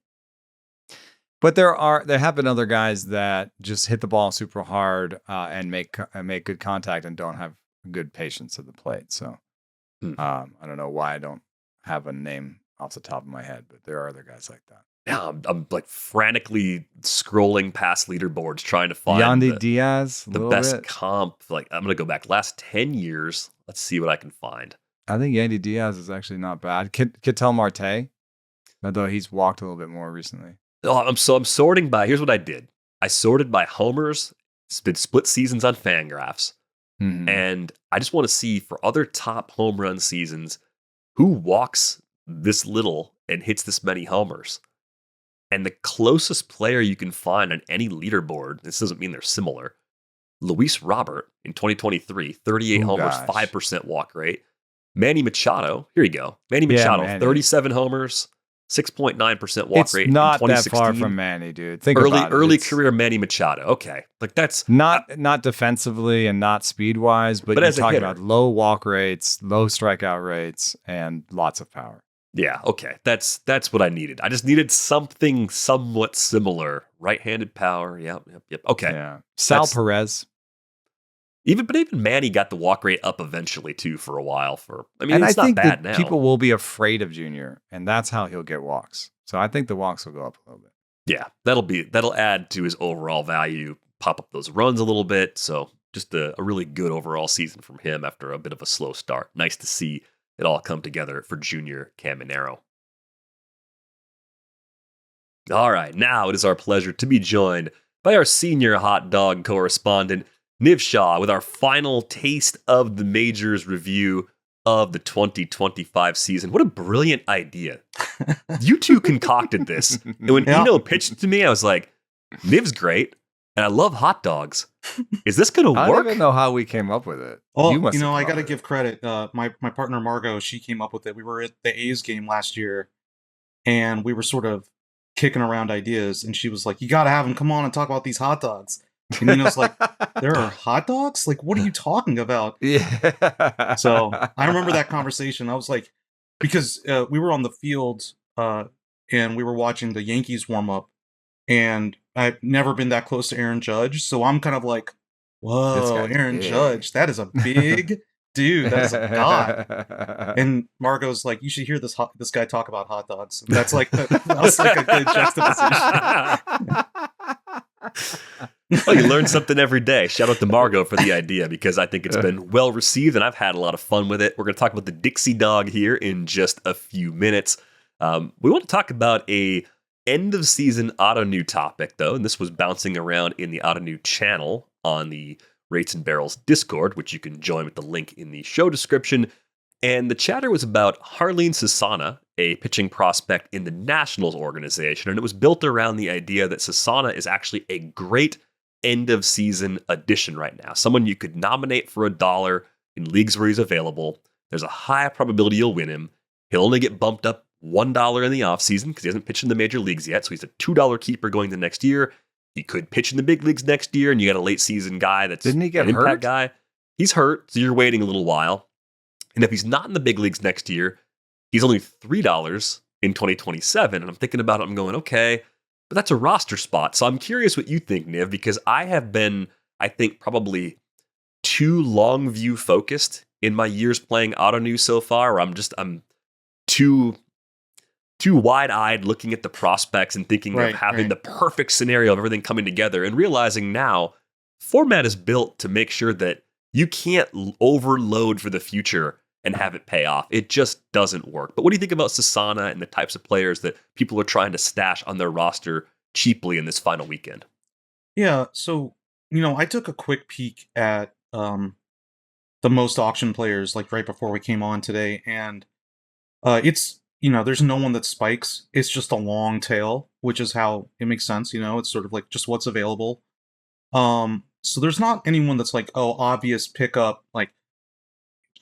But there have been other guys that just hit the ball super hard and make good contact and don't have good patience at the plate. So I don't know why I don't have a name off the top of my head, but there are other guys like that. Yeah, I'm like frantically scrolling past leaderboards trying to find Yandy Diaz, the best comp. Like, I'm going to go back last 10 years. Let's see what I can find. I think Yandy Diaz is actually not bad. Ketel Marte, although he's walked a little bit more recently. Oh, I'm sorting by, here's what I did. I sorted by homers, split seasons on Fangraphs. Mm-hmm. And I just want to see, for other top home run seasons, who walks this little and hits this many homers. And the closest player you can find on any leaderboard, this doesn't mean they're similar, Luis Robert in 2023, 38 homers, 5% walk rate. Manny Machado, here you go. Manny Machado, 37 homers, 6.9% walk rate. It's not in 2016. That far from Manny, dude. Think about it. Early career Manny Machado. Okay, like that's not defensively and not speed wise, but you're talking about low walk rates, low strikeout rates, and lots of power. Yeah, okay, that's what I needed. I just needed something somewhat similar. Right-handed power. Yep. Okay. Yeah. Sal Perez. Even Manny got the walk rate up eventually too for a while. And it's I think not bad that now. People will be afraid of Junior, and that's how he'll get walks. So I think the walks will go up a little bit. Yeah, that'll add to his overall value, pop up those runs a little bit. So just a really good overall season from him after a bit of a slow start. Nice to see it all come together for Junior Caminero. All right, now it is our pleasure to be joined by our senior hot dog correspondent, Niv Shah, with our final taste of the majors review of the 2025 season. What a brilliant idea. You two concocted this. And when Eno pitched it to me, I was like, Niv's great, and I love hot dogs. Is this going to work? I don't even know how we came up with it. Well, I got to give credit. My partner, Margot, she came up with it. We were at the A's game last year, and we were sort of kicking around ideas, and she was like, you got to have them come on and talk about these hot dogs. And Eno's like, there are hot dogs? Like, what are you talking about? Yeah. So I remember that conversation. I was like, because we were on the field and we were watching the Yankees warm up, and I've never been that close to Aaron Judge. So I'm kind of like, This whoa, guy's Aaron big. Judge, that is a big dude. That is a god. And Margot's like, you should hear this guy talk about hot dogs. And that's like, that was like a good juxtaposition. Well, you learn something every day. Shout out to Margot for the idea, because I think it's been well received and I've had a lot of fun with it. We're going to talk about the Dixie Dog here in just a few minutes. We want to talk about a end of season ottoneu topic, though, and this was bouncing around in the ottoneu channel on the Rates and Barrels Discord, which you can join with the link in the show description. And the chatter was about Harleen Sasana, a pitching prospect in the Nationals organization, and it was built around the idea that Sasana is actually a great end of season addition right now. Someone you could nominate for $1 in leagues where he's available. There's a high probability you'll win him. He'll only get bumped up $1 in the offseason because he hasn't pitched in the major leagues yet. So he's a $2 keeper going to next year. He could pitch in the big leagues next year, and you got a late season guy that's Didn't he get an impact hurt? guy. He's hurt, so you're waiting a little while. And if he's not in the big leagues next year, he's only $3 in 2027. And I'm thinking about it, I'm going, okay, but that's a roster spot. So I'm curious what you think, Niv, because I have been, I think, probably too long view focused in my years playing ottoneu so far. I'm too wide-eyed looking at the prospects and thinking of having the perfect scenario of everything coming together, and realizing now format is built to make sure that you can't overload for the future and have it pay off. It just doesn't work. But what do you think about Sasana and the types of players that people are trying to stash on their roster cheaply in this final weekend? Yeah, so, I took a quick peek at the most auction players, like right before we came on today, and it's, there's no one that spikes. It's just a long tail, which is how it makes sense. It's sort of like just what's available. So there's not anyone that's like, oh, obvious pickup. Like,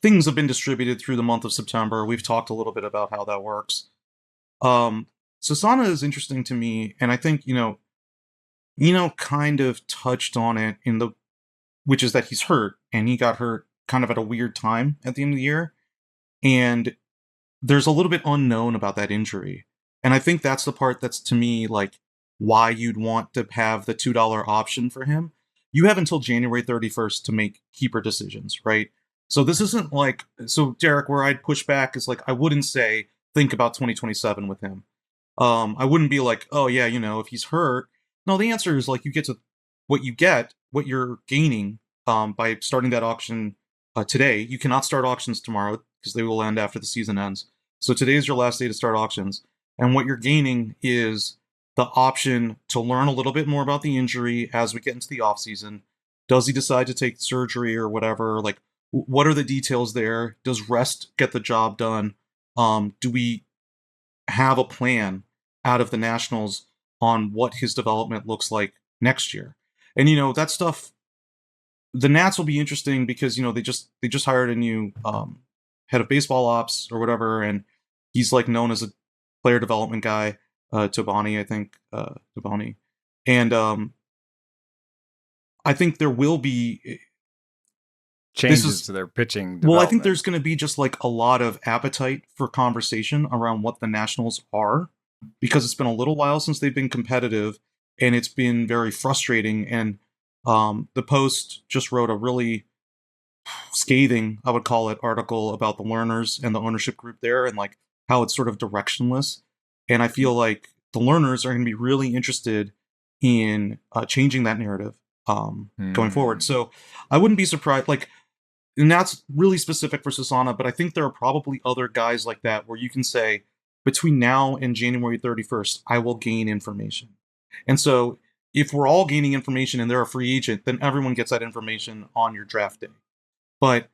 things have been distributed through the month of September. We've talked a little bit about how that works. Sasana is interesting to me, and I think, kind of touched on it which is that he's hurt, and he got hurt kind of at a weird time at the end of the year. And there's a little bit unknown about that injury. And I think that's the part that's, to me, like, why you'd want to have the $2 option for him. You have until January 31st to make keeper decisions, right? So this isn't like, so Derek, where I'd push back is like, I wouldn't say, think about 2027 with him. I wouldn't be like, oh yeah, if he's hurt. No, the answer is like, you get to what you're gaining by starting that auction today. You cannot start auctions tomorrow because they will end after the season ends. So today is your last day to start auctions. And what you're gaining is the option to learn a little bit more about the injury as we get into the off season. Does he decide to take surgery or whatever? Like, what are the details there? Does rest get the job done? Do we have a plan out of the Nationals on what his development looks like next year? And that stuff, the Nats will be interesting because they just hired a new head of baseball ops or whatever, and he's like known as a player development guy, Tobani, I think, Tobani, and I think there will be changes to their pitching. Well, I think there's going to be just like a lot of appetite for conversation around what the Nationals are, because it's been a little while since they've been competitive, and it's been very frustrating. And the Post just wrote a really scathing, I would call it, article about the learners and the ownership group there, and like how it's sort of directionless. And I feel like the learners are going to be really interested in changing that narrative going forward. So I wouldn't be surprised. Like, and that's really specific for Sasana, but I think there are probably other guys like that where you can say, between now and January 31st, I will gain information. And so if we're all gaining information and they're a free agent, then everyone gets that information on your draft day. But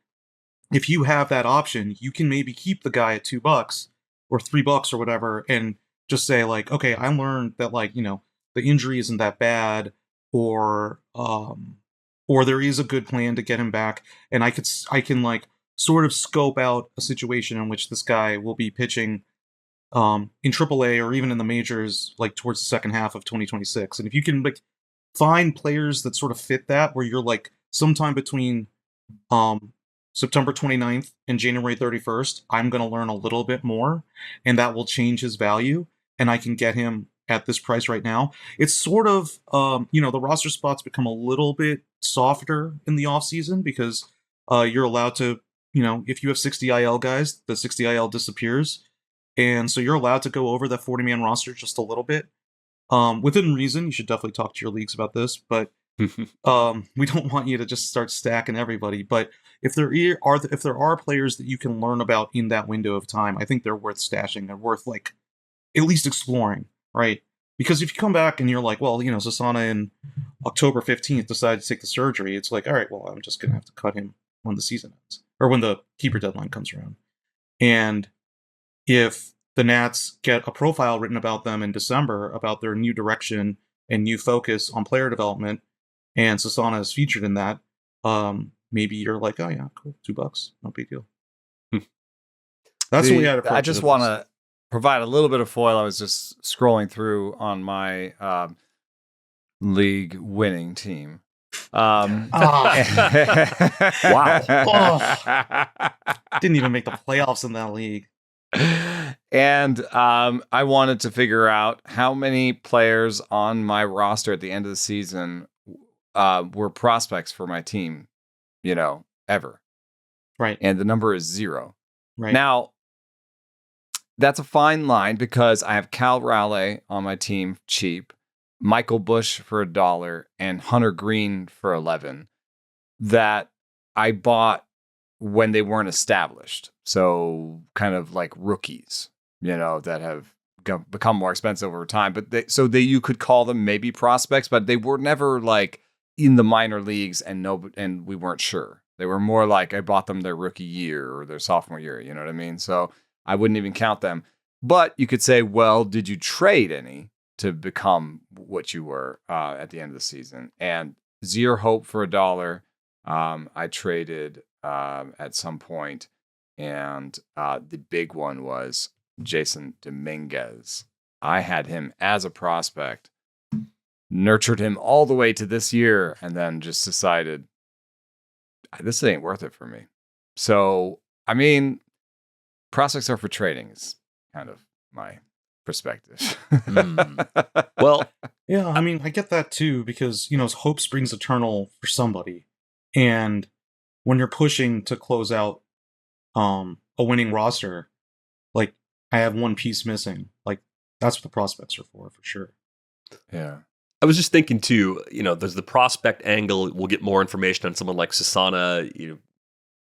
if you have that option, you can maybe keep the guy at $2 or $3 or whatever, and just say like, okay, I learned that, like, the injury isn't that bad, or there is a good plan to get him back, and I can like sort of scope out a situation in which this guy will be pitching in AAA or even in the majors, like towards the second half of 2026. And if you can like find players that sort of fit that, where you're like sometime between September 29th and January 31st, I'm going to learn a little bit more, and that will change his value, and I can get him at this price right now. It's sort of, the roster spots become a little bit softer in the offseason because you're allowed to, if you have 60 IL guys, the 60 IL disappears. And so you're allowed to go over that 40-man roster just a little bit. Within reason, you should definitely talk to your leagues about this, but we don't want you to just start stacking everybody. But if there are players that you can learn about in that window of time, I think they're worth stashing. They're worth like at least exploring, right? Because if you come back and you're like, well, Sasana in October 15th decided to take the surgery, it's like, all right, well, I'm just gonna have to cut him when the season ends or when the keeper deadline comes around. And if the Nats get a profile written about them in December about their new direction and new focus on player development, and Sasana is featured in that, maybe you're like, oh yeah, cool, $2, no big deal. That's the way I'd approach it. I just want to provide a little bit of foil. I was just scrolling through on my league winning team. Wow. Didn't even make the playoffs in that league. And I wanted to figure out how many players on my roster at the end of the season were prospects for my team, ever. Right. And the number is 0. Right. Now, that's a fine line because I have Cal Raleigh on my team cheap, Michael Bush for $1, and Hunter Green for $11 that I bought when they weren't established. So kind of like rookies, that have become more expensive over time. But you could call them maybe prospects, but they were never like in the minor leagues and we weren't sure. They were more like I bought them their rookie year or their sophomore year. You know what I mean? So I wouldn't even count them. But you could say, well, did you trade any to become what you were at the end of the season? And Zero Hope for $1. I traded at some point, and the big one was Jason Dominguez. I had him as a prospect, nurtured him all the way to this year, and then just decided this ain't worth it for me. So, I mean, prospects are for trading is kind of my perspective. Well, yeah, I mean, I get that too, because, hope springs eternal for somebody. And when you're pushing to close out a winning roster, like, I have one piece missing. Like, that's what the prospects are for sure. Yeah. I was just thinking too, there's the prospect angle. We'll get more information on someone like Sasana.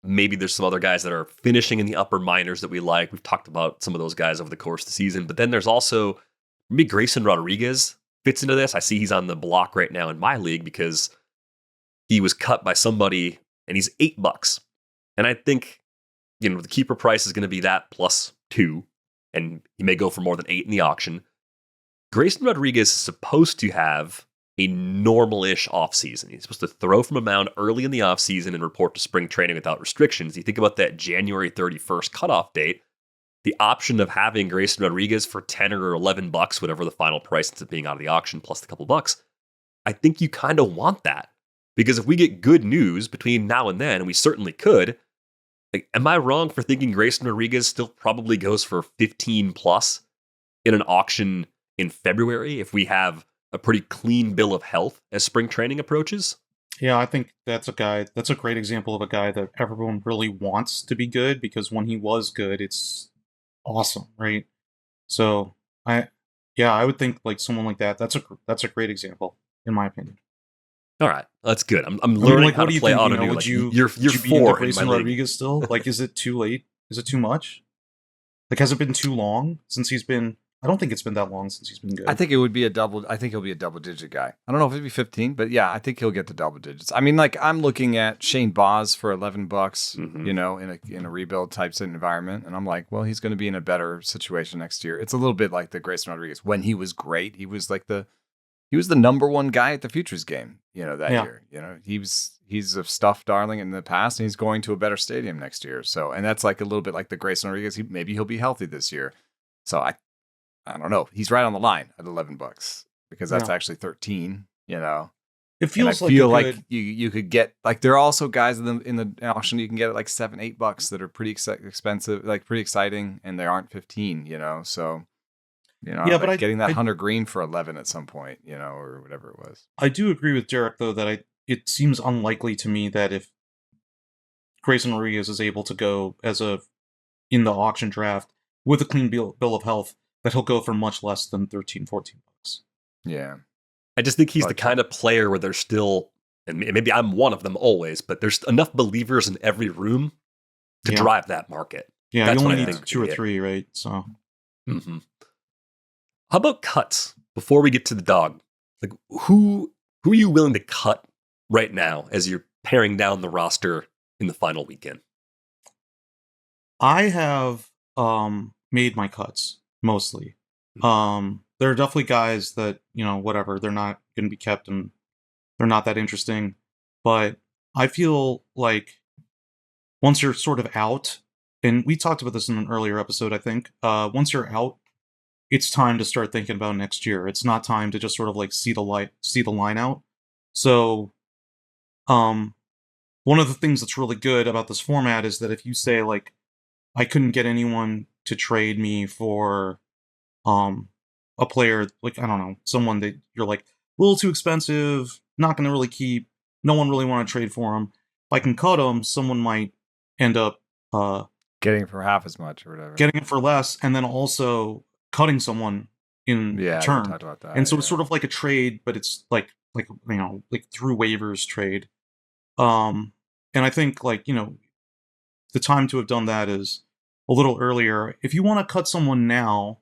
Maybe there's some other guys that are finishing in the upper minors that we like. We've talked about some of those guys over the course of the season. But then there's also maybe Grayson Rodriguez fits into this. I see he's on the block right now in my league because he was cut by somebody and he's $8. And I think, the keeper price is going to be that plus 2. And he may go for more than 8 in the auction. Grayson Rodriguez is supposed to have a normal-ish offseason. He's supposed to throw from a mound early in the offseason and report to spring training without restrictions. You think about that January 31st cutoff date, the option of having Grayson Rodriguez for $10 or $11, whatever the final price ends up being out of the auction, plus a couple bucks, I think you kind of want that. Because if we get good news between now and then, and we certainly could, am I wrong for thinking Grayson Rodriguez still probably goes for 15 plus in an auction in February if we have a pretty clean bill of health as spring training approaches? Yeah, I think that's a great example of a guy that everyone really wants to be good, because when he was good, it's awesome, right? So I would think like someone like that. That's a great example, in my opinion. All right, that's good. I'm learning how to play ottoneu. Would you you're be into 4 in Grayson my league. Rodriguez still? Like, is it too late? Is it too much? Like, has it been too long since he's been? I don't think it's been that long since he's been good. I think it would be I think he'll be a double-digit guy. I don't know if it'd be 15, but yeah, I think he'll get to double digits. I mean, like, I'm looking at Shane Boz for $11, in a rebuild type environment, and I'm like, well, he's going to be in a better situation next year. It's a little bit like the Grayson Rodriguez. When he was great, he was the number one guy at the Futures game, that year. He's a stuffed darling in the past, and he's going to a better stadium next year. So, and that's like a little bit like the Grayson Rodriguez. Maybe he'll be healthy this year. So I don't know. He's right on the line at $11 because that's actually 13, It feels I like feel a like good. you could get like there are also guys in the auction you can get at like $7-8 that are pretty expensive, like pretty exciting, and they aren't 15. So Yeah, but like getting that I Hunter Green for 11 at some point, or whatever it was. I do agree with Derek though that it seems unlikely to me that if Grayson Rodriguez is able to go in the auction draft with a clean bill of health, that he'll go for much less than $13-14. Yeah, I just think he's the But- kind of player where there's still, and maybe I'm one of them always, but there's enough believers in every room to Yeah. drive that market. Yeah, That's you what only I need think 2 or could be it. 3, right? So Mm-hmm. How about cuts? Before we get to the dog, like who are you willing to cut right now as you're paring down the roster in the final weekend? I have made my cuts mostly. There are definitely guys that, whatever, they're not going to be kept and they're not that interesting, but I feel like once you're sort of out, and we talked about this in an earlier episode, I think, once you're out, it's time to start thinking about next year. It's not time to just sort of like see the line out. So, one of the things that's really good about this format is that if you say like, I couldn't get anyone to trade me for, a player, like, I don't know, someone that you're like, a little too expensive, not going to really keep, no one really want to trade for him. If I can cut him, someone might end up, getting it for half as much or whatever. getting it for less, and then also cutting someone in Yeah, we return. talked about that. And so it's sort of like a trade, but it's like through waivers trade. And I think the time to have done that is a little earlier. If you want to cut someone now,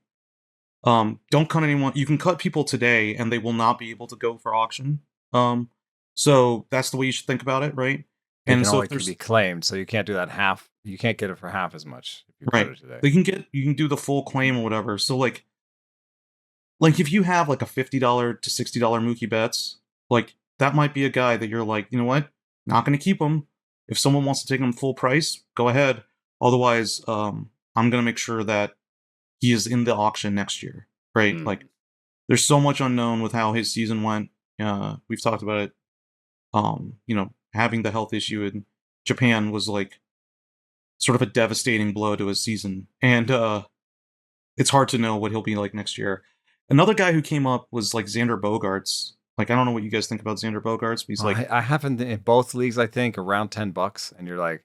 don't cut anyone. You can cut people today, and they will not be able to go for auction. So that's the way you should think about it, right? They And can so only if there's be claimed, so you can't do that half. You can't get it for half as much if you right, cut it today. you can do the full claim or whatever. So like if you have like a $50 to $60 Mookie Betts, like that might be a guy that you're like, you know what, not going to keep him. If someone wants to take him full price, go ahead. Otherwise, I'm going to make sure that he is in the auction next year, right? Like, there's so much unknown with how his season went. We've talked about it. Having the health issue in Japan was like sort of a devastating blow to his season, and it's hard to know what he'll be like next year. Another guy who came up was like Xander Bogaerts. Like, I don't know what you guys think about Xander Bogaerts, but he's like, I have him in both leagues, I think, around $10, and you're like,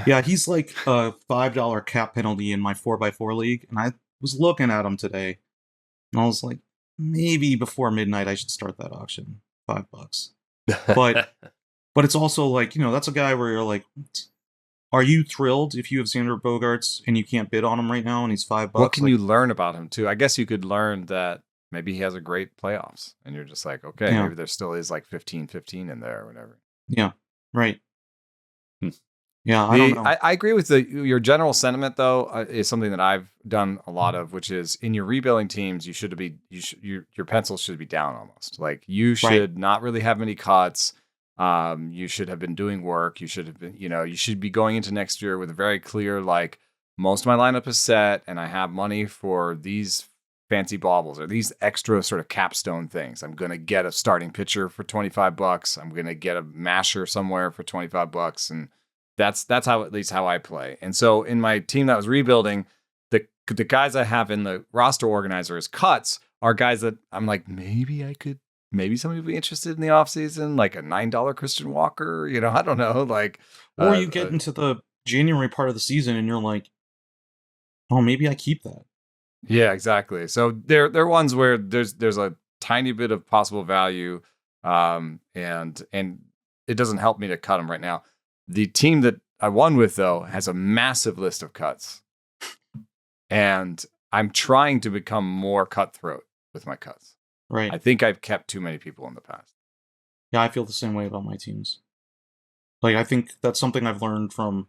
yeah, he's like a $5 cap penalty in my 4x4 league, and I was looking at him today, and I was like, maybe before midnight I should start that auction. $5. But it's also like, that's a guy where you're like, are you thrilled if you have Xander Bogaerts and you can't bid on him right now and he's $5? What can you learn about him too? I guess you could learn that maybe he has a great playoffs, and you're just like, okay, maybe there still is like 15-15 in there or whatever. Yeah, right. Yeah, I don't know. I agree with your general sentiment, though, is something that I've done a lot of, which is in your rebuilding teams, your pencils should be down almost. Like you should not really have many cuts. You should have been doing work. You should have been, you should be going into next year with a very clear, like, most of my lineup is set, and I have money for these fancy baubles or these extra sort of capstone things. I'm going to get a starting pitcher for $25. I'm going to get a masher somewhere for $25, and that's how, at least how I play. And so in my team that was rebuilding, the guys I have in the roster organizer as cuts are guys that I'm like, maybe somebody would be interested in the offseason, like a $9 Christian Walker, I don't know. Like, or you get into the January part of the season and you're like, oh, maybe I keep that. Yeah, exactly. So they're ones where there's a tiny bit of possible value, and it doesn't help me to cut them right now. The team that I won with, though, has a massive list of cuts, and I'm trying to become more cutthroat with my cuts. Right. I think I've kept too many people in the past. Yeah, I feel the same way about my teams. Like, I think that's something I've learned from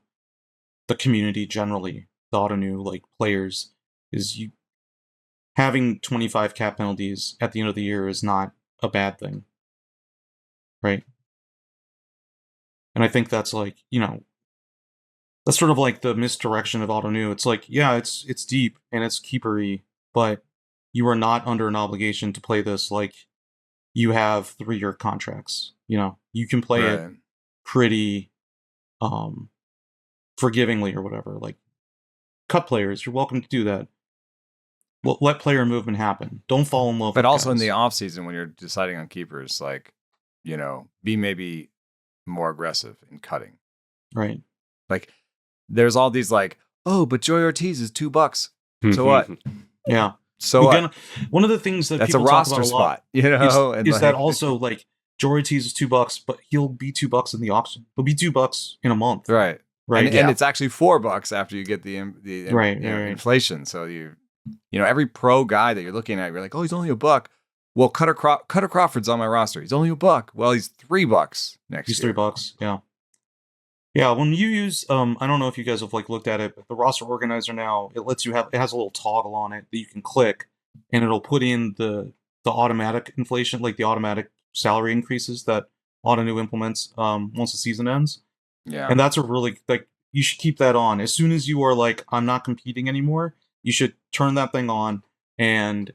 the community generally, the ottoneu, like, players, is you having 25 cap penalties at the end of the year is not a bad thing. Right? And I think that's like, that's sort of like the misdirection of ottoneu. It's like, yeah, it's deep and it's keepery, but you are not under an obligation to play this like you have 3-year contracts. You can play it pretty forgivingly or whatever. Like, cut players, you're welcome to do that. Well, let player movement happen. Don't fall in love. But with also guys. in the off season when you're deciding on keepers, like, be maybe more aggressive in cutting. Right. Like, there's all these like, oh, but Joey Ortiz is $2. So what? Yeah. So what? One of the things that that's a people talk roster about a lot spot, is that also like Joey Ortiz is $2, but he'll be $2 in the auction. He'll be $2 in a month. Right. Right. And it's actually $4 after you get the inflation. So every pro guy that you're looking at, you're like, oh, he's only $1. Well, Cutter Crawford's on my roster. He's only $1. Well, he's $3 next year. He's $3. Yeah. Yeah. When you use, I don't know if you guys have like looked at it, but the roster organizer now, it has a little toggle on it that you can click, and it'll put in the automatic inflation, like the automatic salary increases that ottoneu implements once the season ends. Yeah. And that's a really, like, you should keep that on. As soon as you are like, I'm not competing anymore, you should turn that thing on and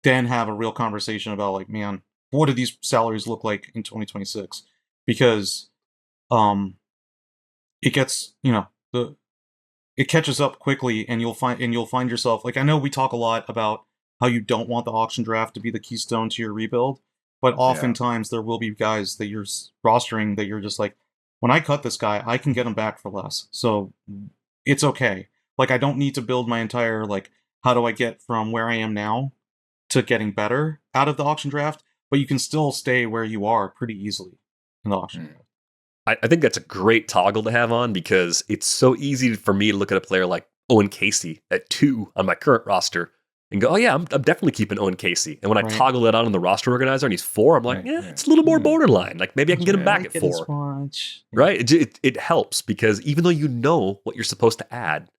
then have a real conversation about like, man, what do these salaries look like in 2026? Because it gets, it catches up quickly, and you'll find yourself, like, I know we talk a lot about how you don't want the auction draft to be the keystone to your rebuild, but oftentimes there will be guys that you're rostering that you're just like, when I cut this guy, I can get him back for less. So it's okay. Like, I don't need to build my entire, like, how do I get from where I am now to getting better out of the auction draft? But you can still stay where you are pretty easily in the auction draft. I think that's a great toggle to have on, because it's so easy for me to look at a player like Owen Casey at 2 on my current roster and go, oh yeah, I'm definitely keeping Owen Casey. And when I toggle it on in the roster organizer and he's 4, I'm like, it's a little more borderline. Like, maybe I can get him back at 4. Right? It helps, because even though you know what you're supposed to add,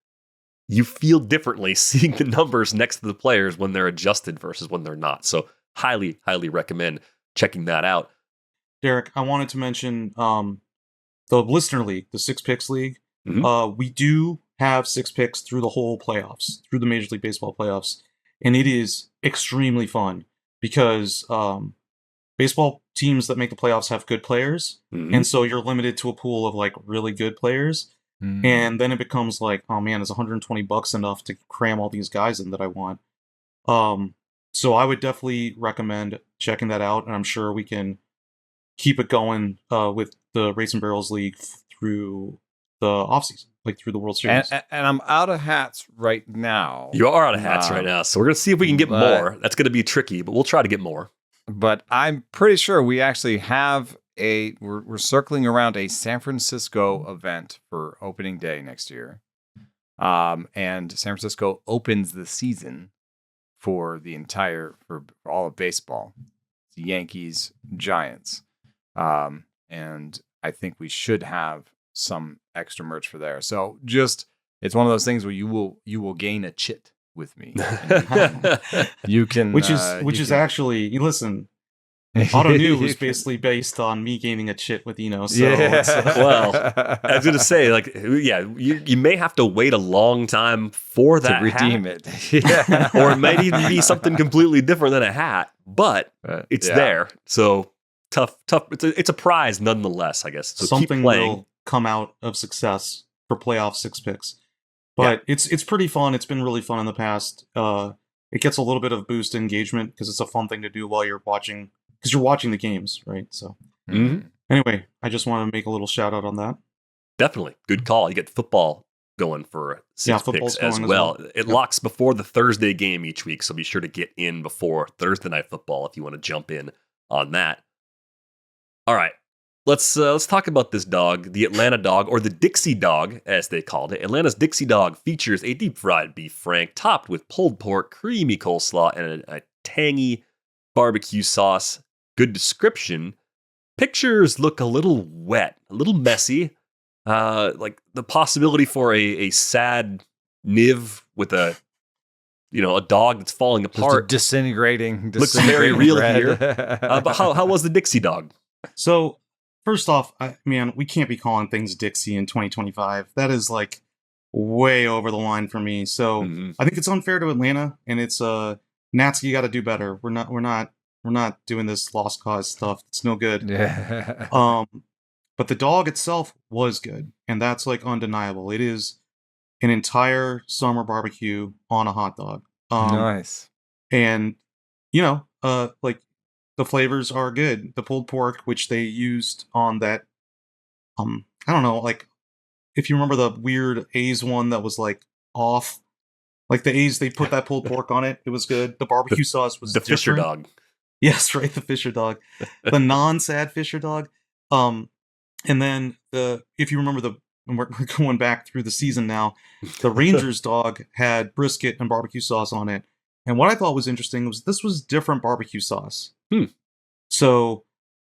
you feel differently seeing the numbers next to the players when they're adjusted versus when they're not. So highly, highly recommend checking that out. Derek, I wanted to mention the Listener League, the 6 Picks League. Mm-hmm. We do have 6 picks through the whole playoffs, through the Major League Baseball playoffs. And it is extremely fun because baseball teams that make the playoffs have good players. Mm-hmm. And so you're limited to a pool of like really good players. Mm-hmm. And then it becomes like, oh man, is $120 enough to cram all these guys in that I want? So I would definitely recommend checking that out. And I'm sure we can keep it going with the Race and Barrels League through the offseason, like through the World Series. And I'm out of hats right now. You are out of hats right now. So we're going to see if we can get more. That's going to be tricky, but we'll try to get more. But I'm pretty sure we actually have we're circling around a San Francisco event for opening day next year. And San Francisco opens the season for all of baseball. The Yankees, Giants. And I think we should have some extra merch for there. So it's one of those things where you will gain a chit with me. You can which is actually, you listen, ottoneu was basically based on me gaining a chit with Eno. So well, I was going to say, like, you may have to wait a long time for that to redeem hat. It. Or it might even be something completely different than a hat, but it's there. So tough. It's a prize nonetheless, I guess. So something keep playing. Will come out of success for playoff 6 picks. But it's pretty fun. It's been really fun in the past. It gets a little bit of boost engagement because it's a fun thing to do while you're watching, because you're watching the games, right? So anyway, I just want to make a little shout out on that. Definitely. Good call. You get football going for 6 picks as well. It locks before the Thursday game each week, so be sure to get in before Thursday Night Football if you want to jump in on that. All right. Let's talk about this dog, the Atlanta dog, or the Dixie dog, as they called it. Atlanta's Dixie dog features a deep-fried beef frank topped with pulled pork, creamy coleslaw, and a tangy barbecue sauce. Good description. Pictures look a little wet, a little messy. Like the possibility for a sad Niv with a dog that's falling apart. Disintegrating looks very real bread. here. But how was the Dixie dog? So, first off, we can't be calling things Dixie in 2025. That is like way over the line for me. So I think it's unfair to Atlanta, and it's Nats, you got to do better. We're not doing this lost cause stuff. It's no good. Yeah. But the dog itself was good, and that's like undeniable. It is an entire summer barbecue on a hot dog. Nice. And like the flavors are good. The pulled pork, which they used on that, I don't know, like if you remember the weird A's one that was like off, like the A's, they put that pulled pork on it. It was good. The barbecue sauce was the Fisher different. dog. Yes, right, the Fisher dog, the non-sad Fisher dog. And then if you remember and we're going back through the season now, the Rangers dog had brisket and barbecue sauce on it. And what I thought was interesting was this was different barbecue sauce. So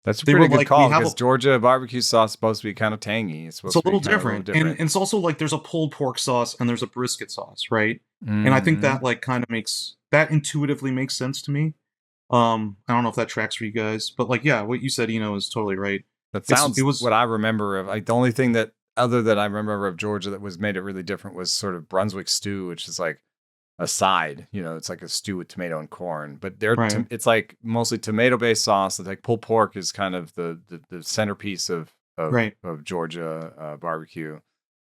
that's a pretty good call, because Georgia barbecue sauce is supposed to be kind of tangy. It's a little different. And it's also like there's a pulled pork sauce and there's a brisket sauce, right? And I think that like kind of that intuitively makes sense to me. I don't know if that tracks for you guys, but like, yeah, what you said, is totally right. That sounds it was what I remember of. Like the only thing that I remember of Georgia that made it really different was sort of Brunswick stew, which is like a side. It's like a stew with tomato and corn. But it's like mostly tomato-based sauce. It's like pulled pork is kind of the centerpiece of Georgia barbecue.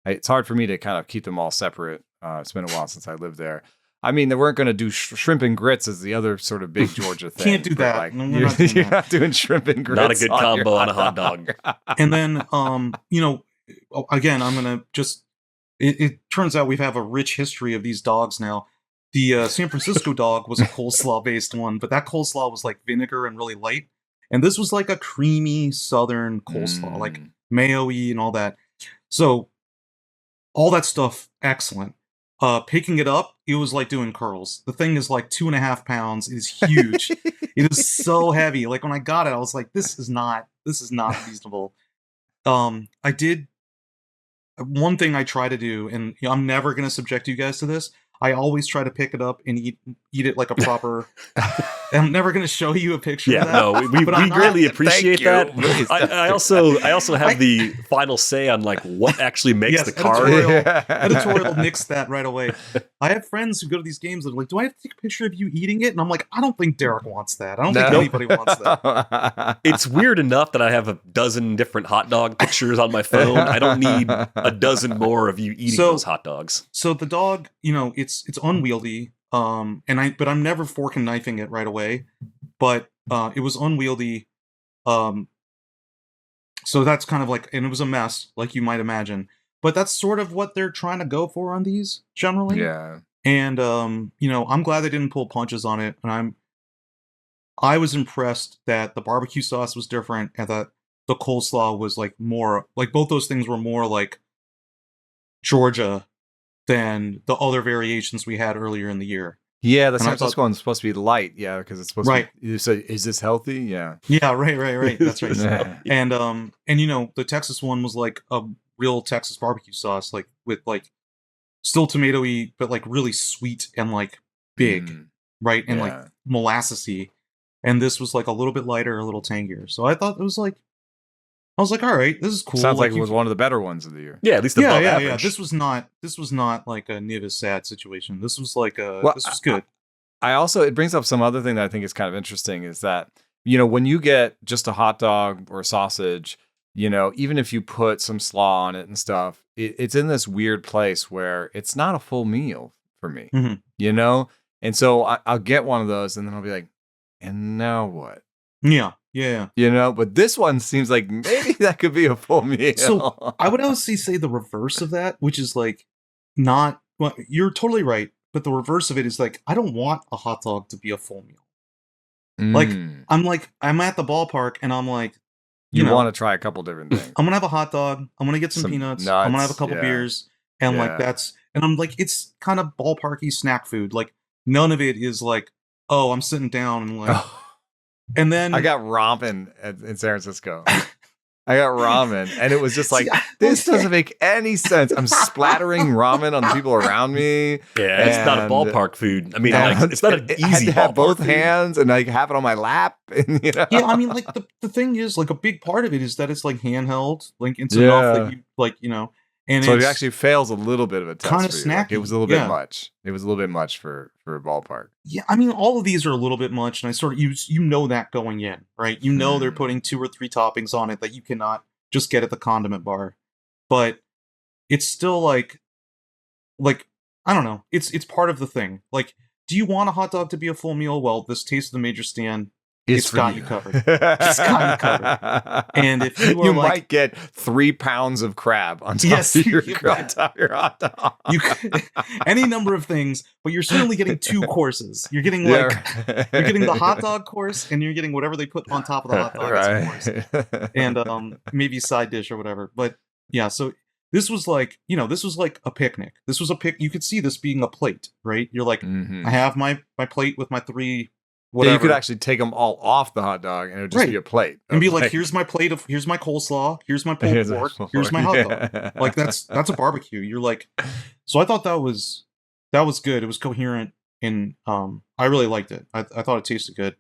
It's hard for me to kind of keep them all separate. It's been a while since I lived there. I mean, they weren't going to do shrimp and grits as the other sort of big Georgia thing. Can't do that. Like, you're not doing shrimp and grits. Not a good combo on a hot dog. And then, again, I'm going to just... It turns out we have a rich history of these dogs now. The San Francisco dog was a coleslaw-based one, but that coleslaw was like vinegar and really light. And this was like a creamy southern coleslaw, like mayo-y and all that. So all that stuff, excellent. Picking it up, it was like doing curls. The thing is like 2.5 pounds. It is huge. It is so heavy. Like when I got it, I was like, this is not reasonable. One thing I try to do, and I'm never going to subject you guys to this, I always try to pick it up and eat it like a proper... I'm never going to show you a picture of that. No, we greatly appreciate that. I also have the final say on like what actually makes the card. Editorial nixed that right away. I have friends who go to these games that are like, do I have to take a picture of you eating it? And I'm like, I don't think Derek wants that. I don't think anybody wants that. It's weird enough that I have a dozen different hot dog pictures on my phone. I don't need a dozen more of you eating those hot dogs. So the dog, it's unwieldy. But I'm never fork and knifing it right away. But it was unwieldy. So that's kind of like, and it was a mess, like you might imagine. But that's sort of what they're trying to go for on these generally. Yeah. And I'm glad they didn't pull punches on it. And I was impressed that the barbecue sauce was different and that the coleslaw was like more like both those things were more like Georgia than the other variations we had earlier in the year. Yeah, the San Francisco one's supposed to be light. Yeah, because it's supposed to be. So is this healthy? Yeah. Yeah, right. That's right. And the Texas one was like a real Texas barbecue sauce, like with like still tomatoey, but like really sweet and like big, right? And like molassesy. And this was like a little bit lighter, a little tangier. So I thought it was like, I was like, all right, this is cool. Sounds like it was one of the better ones of the year. Yeah, at least above average. Yeah. This was not like a Nivis sad situation. This was like this was good. I also, it brings up some other thing that I think is kind of interesting is that, when you get just a hot dog or a sausage, even if you put some slaw on it and stuff, it's in this weird place where it's not a full meal for me, And so I'll get one of those and then I'll be like, and now what? Yeah. But this one seems like maybe that could be a full meal. So I would honestly say the reverse of that, which is like you're totally right. But the reverse of it is like, I don't want a hot dog to be a full meal. Like, I'm at the ballpark and I'm like, you want to try a couple different things. I'm going to have a hot dog. I'm going to get some peanuts. Nuts, I'm going to have a couple beers. And like, and I'm like, it's kind of ballparky snack food. Like, none of it is like, oh, I'm sitting down and like, and then I got ramen in San Francisco. I got ramen, and it was just like, this doesn't make any sense. I'm splattering ramen on the people around me. Yeah, it's not a ballpark food. I mean, it's not an easy. I had to have both hands and like have it on my lap. And, Yeah, I mean, like the thing is, like a big part of it is that it's like handheld, like it's enough that you like, And so it actually fails a little bit of a test. Kind of for you. snacky. Like, it was a little bit much. It was a little bit much for a ballpark. Yeah, I mean, all of these are a little bit much, and I sort of you know that going in, right? You know they're putting 2 or 3 toppings on it that you cannot just get at the condiment bar, but it's still like I don't know. It's part of the thing. Like, do you want a hot dog to be a full meal? Well, this Taste of the Major Stand. It's got you covered. It's got you covered. And if you are might get 3 pounds of crab on top of your hot dog. Any number of things, but you're certainly getting 2 courses. You're getting you're getting the hot dog course, and you're getting whatever they put on top of the hot dog as a course, and maybe side dish or whatever. But yeah, so this was like this was like a picnic. This was a You could see this being a plate, right? You're like, I have my plate with my 3. Whatever. Yeah, you could actually take them all off the hot dog, and it would just be a plate, and be like, "Here's my plate of, here's my coleslaw, here's my pulled pork, here's my hot dog." Like that's a barbecue. You're like, so I thought that was good. It was coherent, and I really liked it. I thought it tasted good,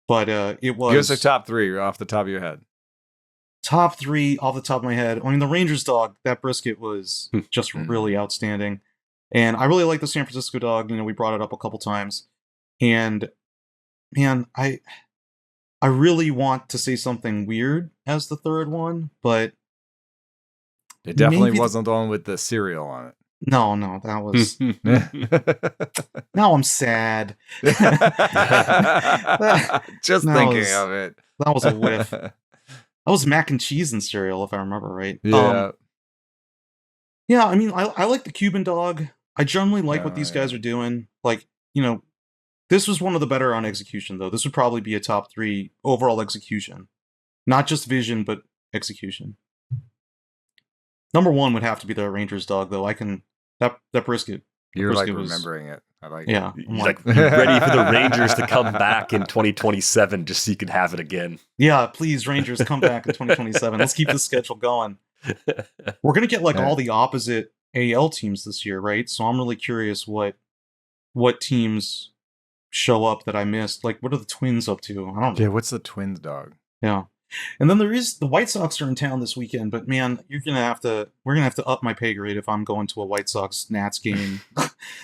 but it was. Give us a top 3 off the top of your head. Top 3 off the top of my head. I mean, the Rangers dog, that brisket was just really outstanding, and I really like the San Francisco dog. We brought it up a couple times, and. Man, I really want to say something weird as the 3rd one, but it definitely wasn't the one with the cereal on it. No, that was. Now I'm sad. Just thinking of it. That was a whiff. That was mac and cheese and cereal, if I remember right. Yeah. Yeah, I mean, I like the Cuban dog. I generally like what these guys are doing. Like, this was one of the better on execution, though. This would probably be a top 3 overall execution. Not just vision, but execution. Number 1 would have to be the Rangers dog, though. That brisket. You're like remembering it. I like it. He's like ready for the Rangers to come back in 2027 just so you can have it again. Yeah, please, Rangers, come back in 2027. Let's keep the schedule going. We're going to get all the opposite AL teams this year, right? So I'm really curious what teams show up that I missed. Like, what are the Twins up to? I don't know. Yeah, what's the Twins dog? Yeah. And then the White Sox are in town this weekend, but man, we're gonna have to up my pay grade if I'm going to a White Sox Nats game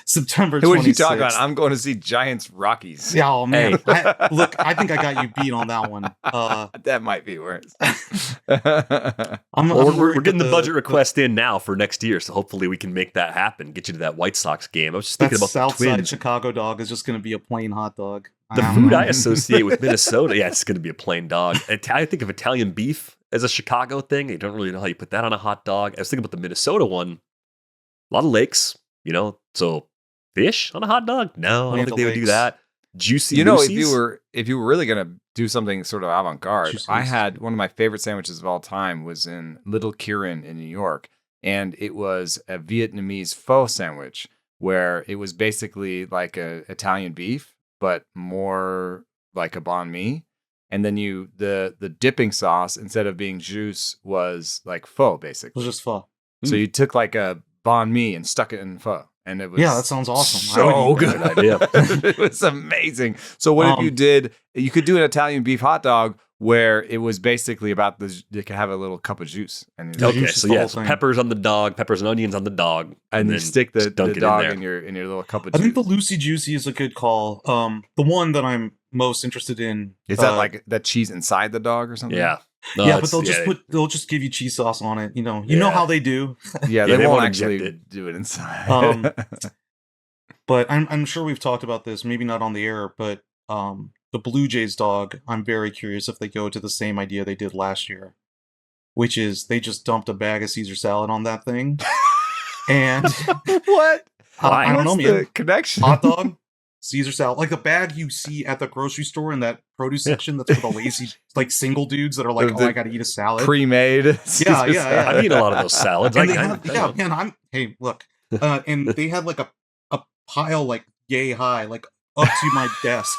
September 26th. What are you talking about? I'm going to see Giants Rockies. Yeah, oh man. I think I got you beat on that one. That might be worse. We're getting the budget request in now for next year, so hopefully we can make that happen. Get you to that White Sox game. I was just thinking about South the Twins. Side Chicago dog is just going to be a plain hot dog. The food I associate with Minnesota, it's going to be a plain dog. I think of Italian beef as a Chicago thing. You don't really know how you put that on a hot dog. I was thinking about the Minnesota one. A lot of lakes, so fish on a hot dog? No, I don't think they would do that. Juicy Lucy's? if you were really going to do something sort of avant-garde, I had one of my favorite sandwiches of all time was in Little Kirin in New York, and it was a Vietnamese pho sandwich where it was basically like a Italian beef, but more like a banh mi. And then the dipping sauce, instead of being juice, was like pho, basically. It was just pho. So you took like a banh mi and stuck it in pho. And it was that sounds awesome. So good idea. It was amazing. So what if you could do an Italian beef hot dog where it was basically about you could have a little cup of juice. And so peppers on the dog, peppers and onions on the dog. And then you stick the dog in your little cup of juice. I think the Lucy Juicy is a good call. The one that I'm most interested in. Is that like that cheese inside the dog or something? Yeah. No, but they'll just give you cheese sauce on it. You know how they do. Yeah, they won't actually do it inside. But I'm sure we've talked about this, maybe not on the air, but the Blue Jays dog, I'm very curious if they go to the same idea they did last year, which is they just dumped a bag of Caesar salad on that thing. And what? I don't know, man. The connection? Hot dog, Caesar salad, like the bag you see at the grocery store in that produce section. That's for the lazy, like single dudes that are like, I got to eat a salad, pre-made. Yeah. I've eaten a lot of those salads. Hey, look, and they had like a pile like yay high, like up to my desk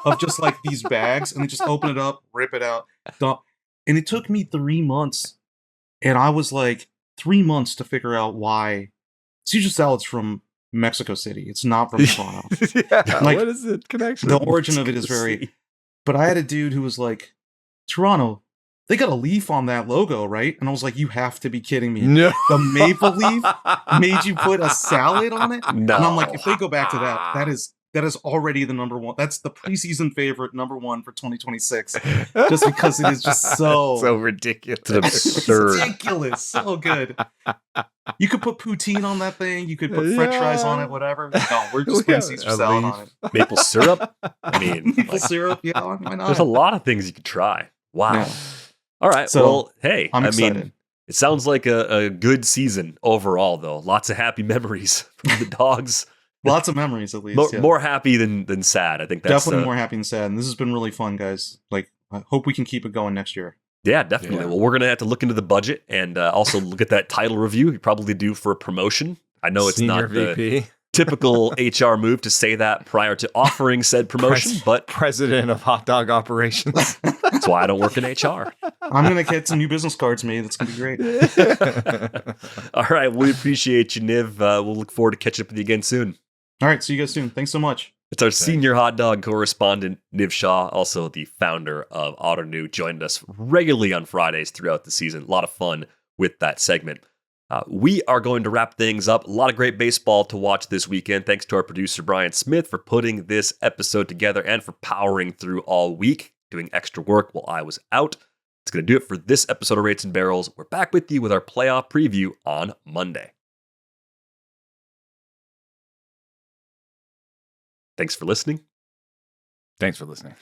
of just like these bags, and they just open it up, rip it out, dump. And it took me 3 months, and I was like 3 months to figure out why Caesar salad's from Mexico City. It's not from Toronto. What is the connection? The origin of it is very. But I had a dude who was like, Toronto, they got a leaf on that logo, right? And I was like, you have to be kidding me. No. The maple leaf made you put a salad on it? No. And I'm like, if they go back to that is already the number one. That's the preseason favorite #1 for 2026. Just because it is just so ridiculous. It's absurd. ridiculous. So good. You could put poutine on that thing. You could put French fries on it, whatever. No, we're just putting Caesar salad on it. Maple syrup? I mean, Maple syrup, yeah, why not? there's a lot of things you could try. Wow. Yeah. All right. So, well, hey, I'm I excited. mean, it sounds like a good season overall, though. Lots of happy memories from the dogs. Lots of memories, at least. Yeah. More happy than sad. I think that's Definitely more happy than sad. And this has been really fun, guys. Like, I hope we can keep it going next year. Yeah, definitely. Yeah. Well, we're going to have to look into the budget and also look at that title review. You probably do for a promotion. I know it's Senior not the VP. typical HR move to say that prior to offering said promotion, but President of hot dog operations. that's why I don't work in HR. I'm going to get some new business cards made. That's going to be great. All right. We appreciate you, Niv. We'll look forward to catching up with you again soon. All right. See you guys soon. Thanks so much. It's our senior hot dog correspondent, Niv Shah, also the founder of ottoneu, joined us regularly on Fridays throughout the season. A lot of fun with that segment. We are going to wrap things up. A lot of great baseball to watch this weekend. Thanks to our producer, Brian Smith, for putting this episode together and for powering through all week, doing extra work while I was out. It's going to do it for this episode of Rates and Barrels. We're back with you with our playoff preview on Monday. Thanks for listening. Thanks for listening.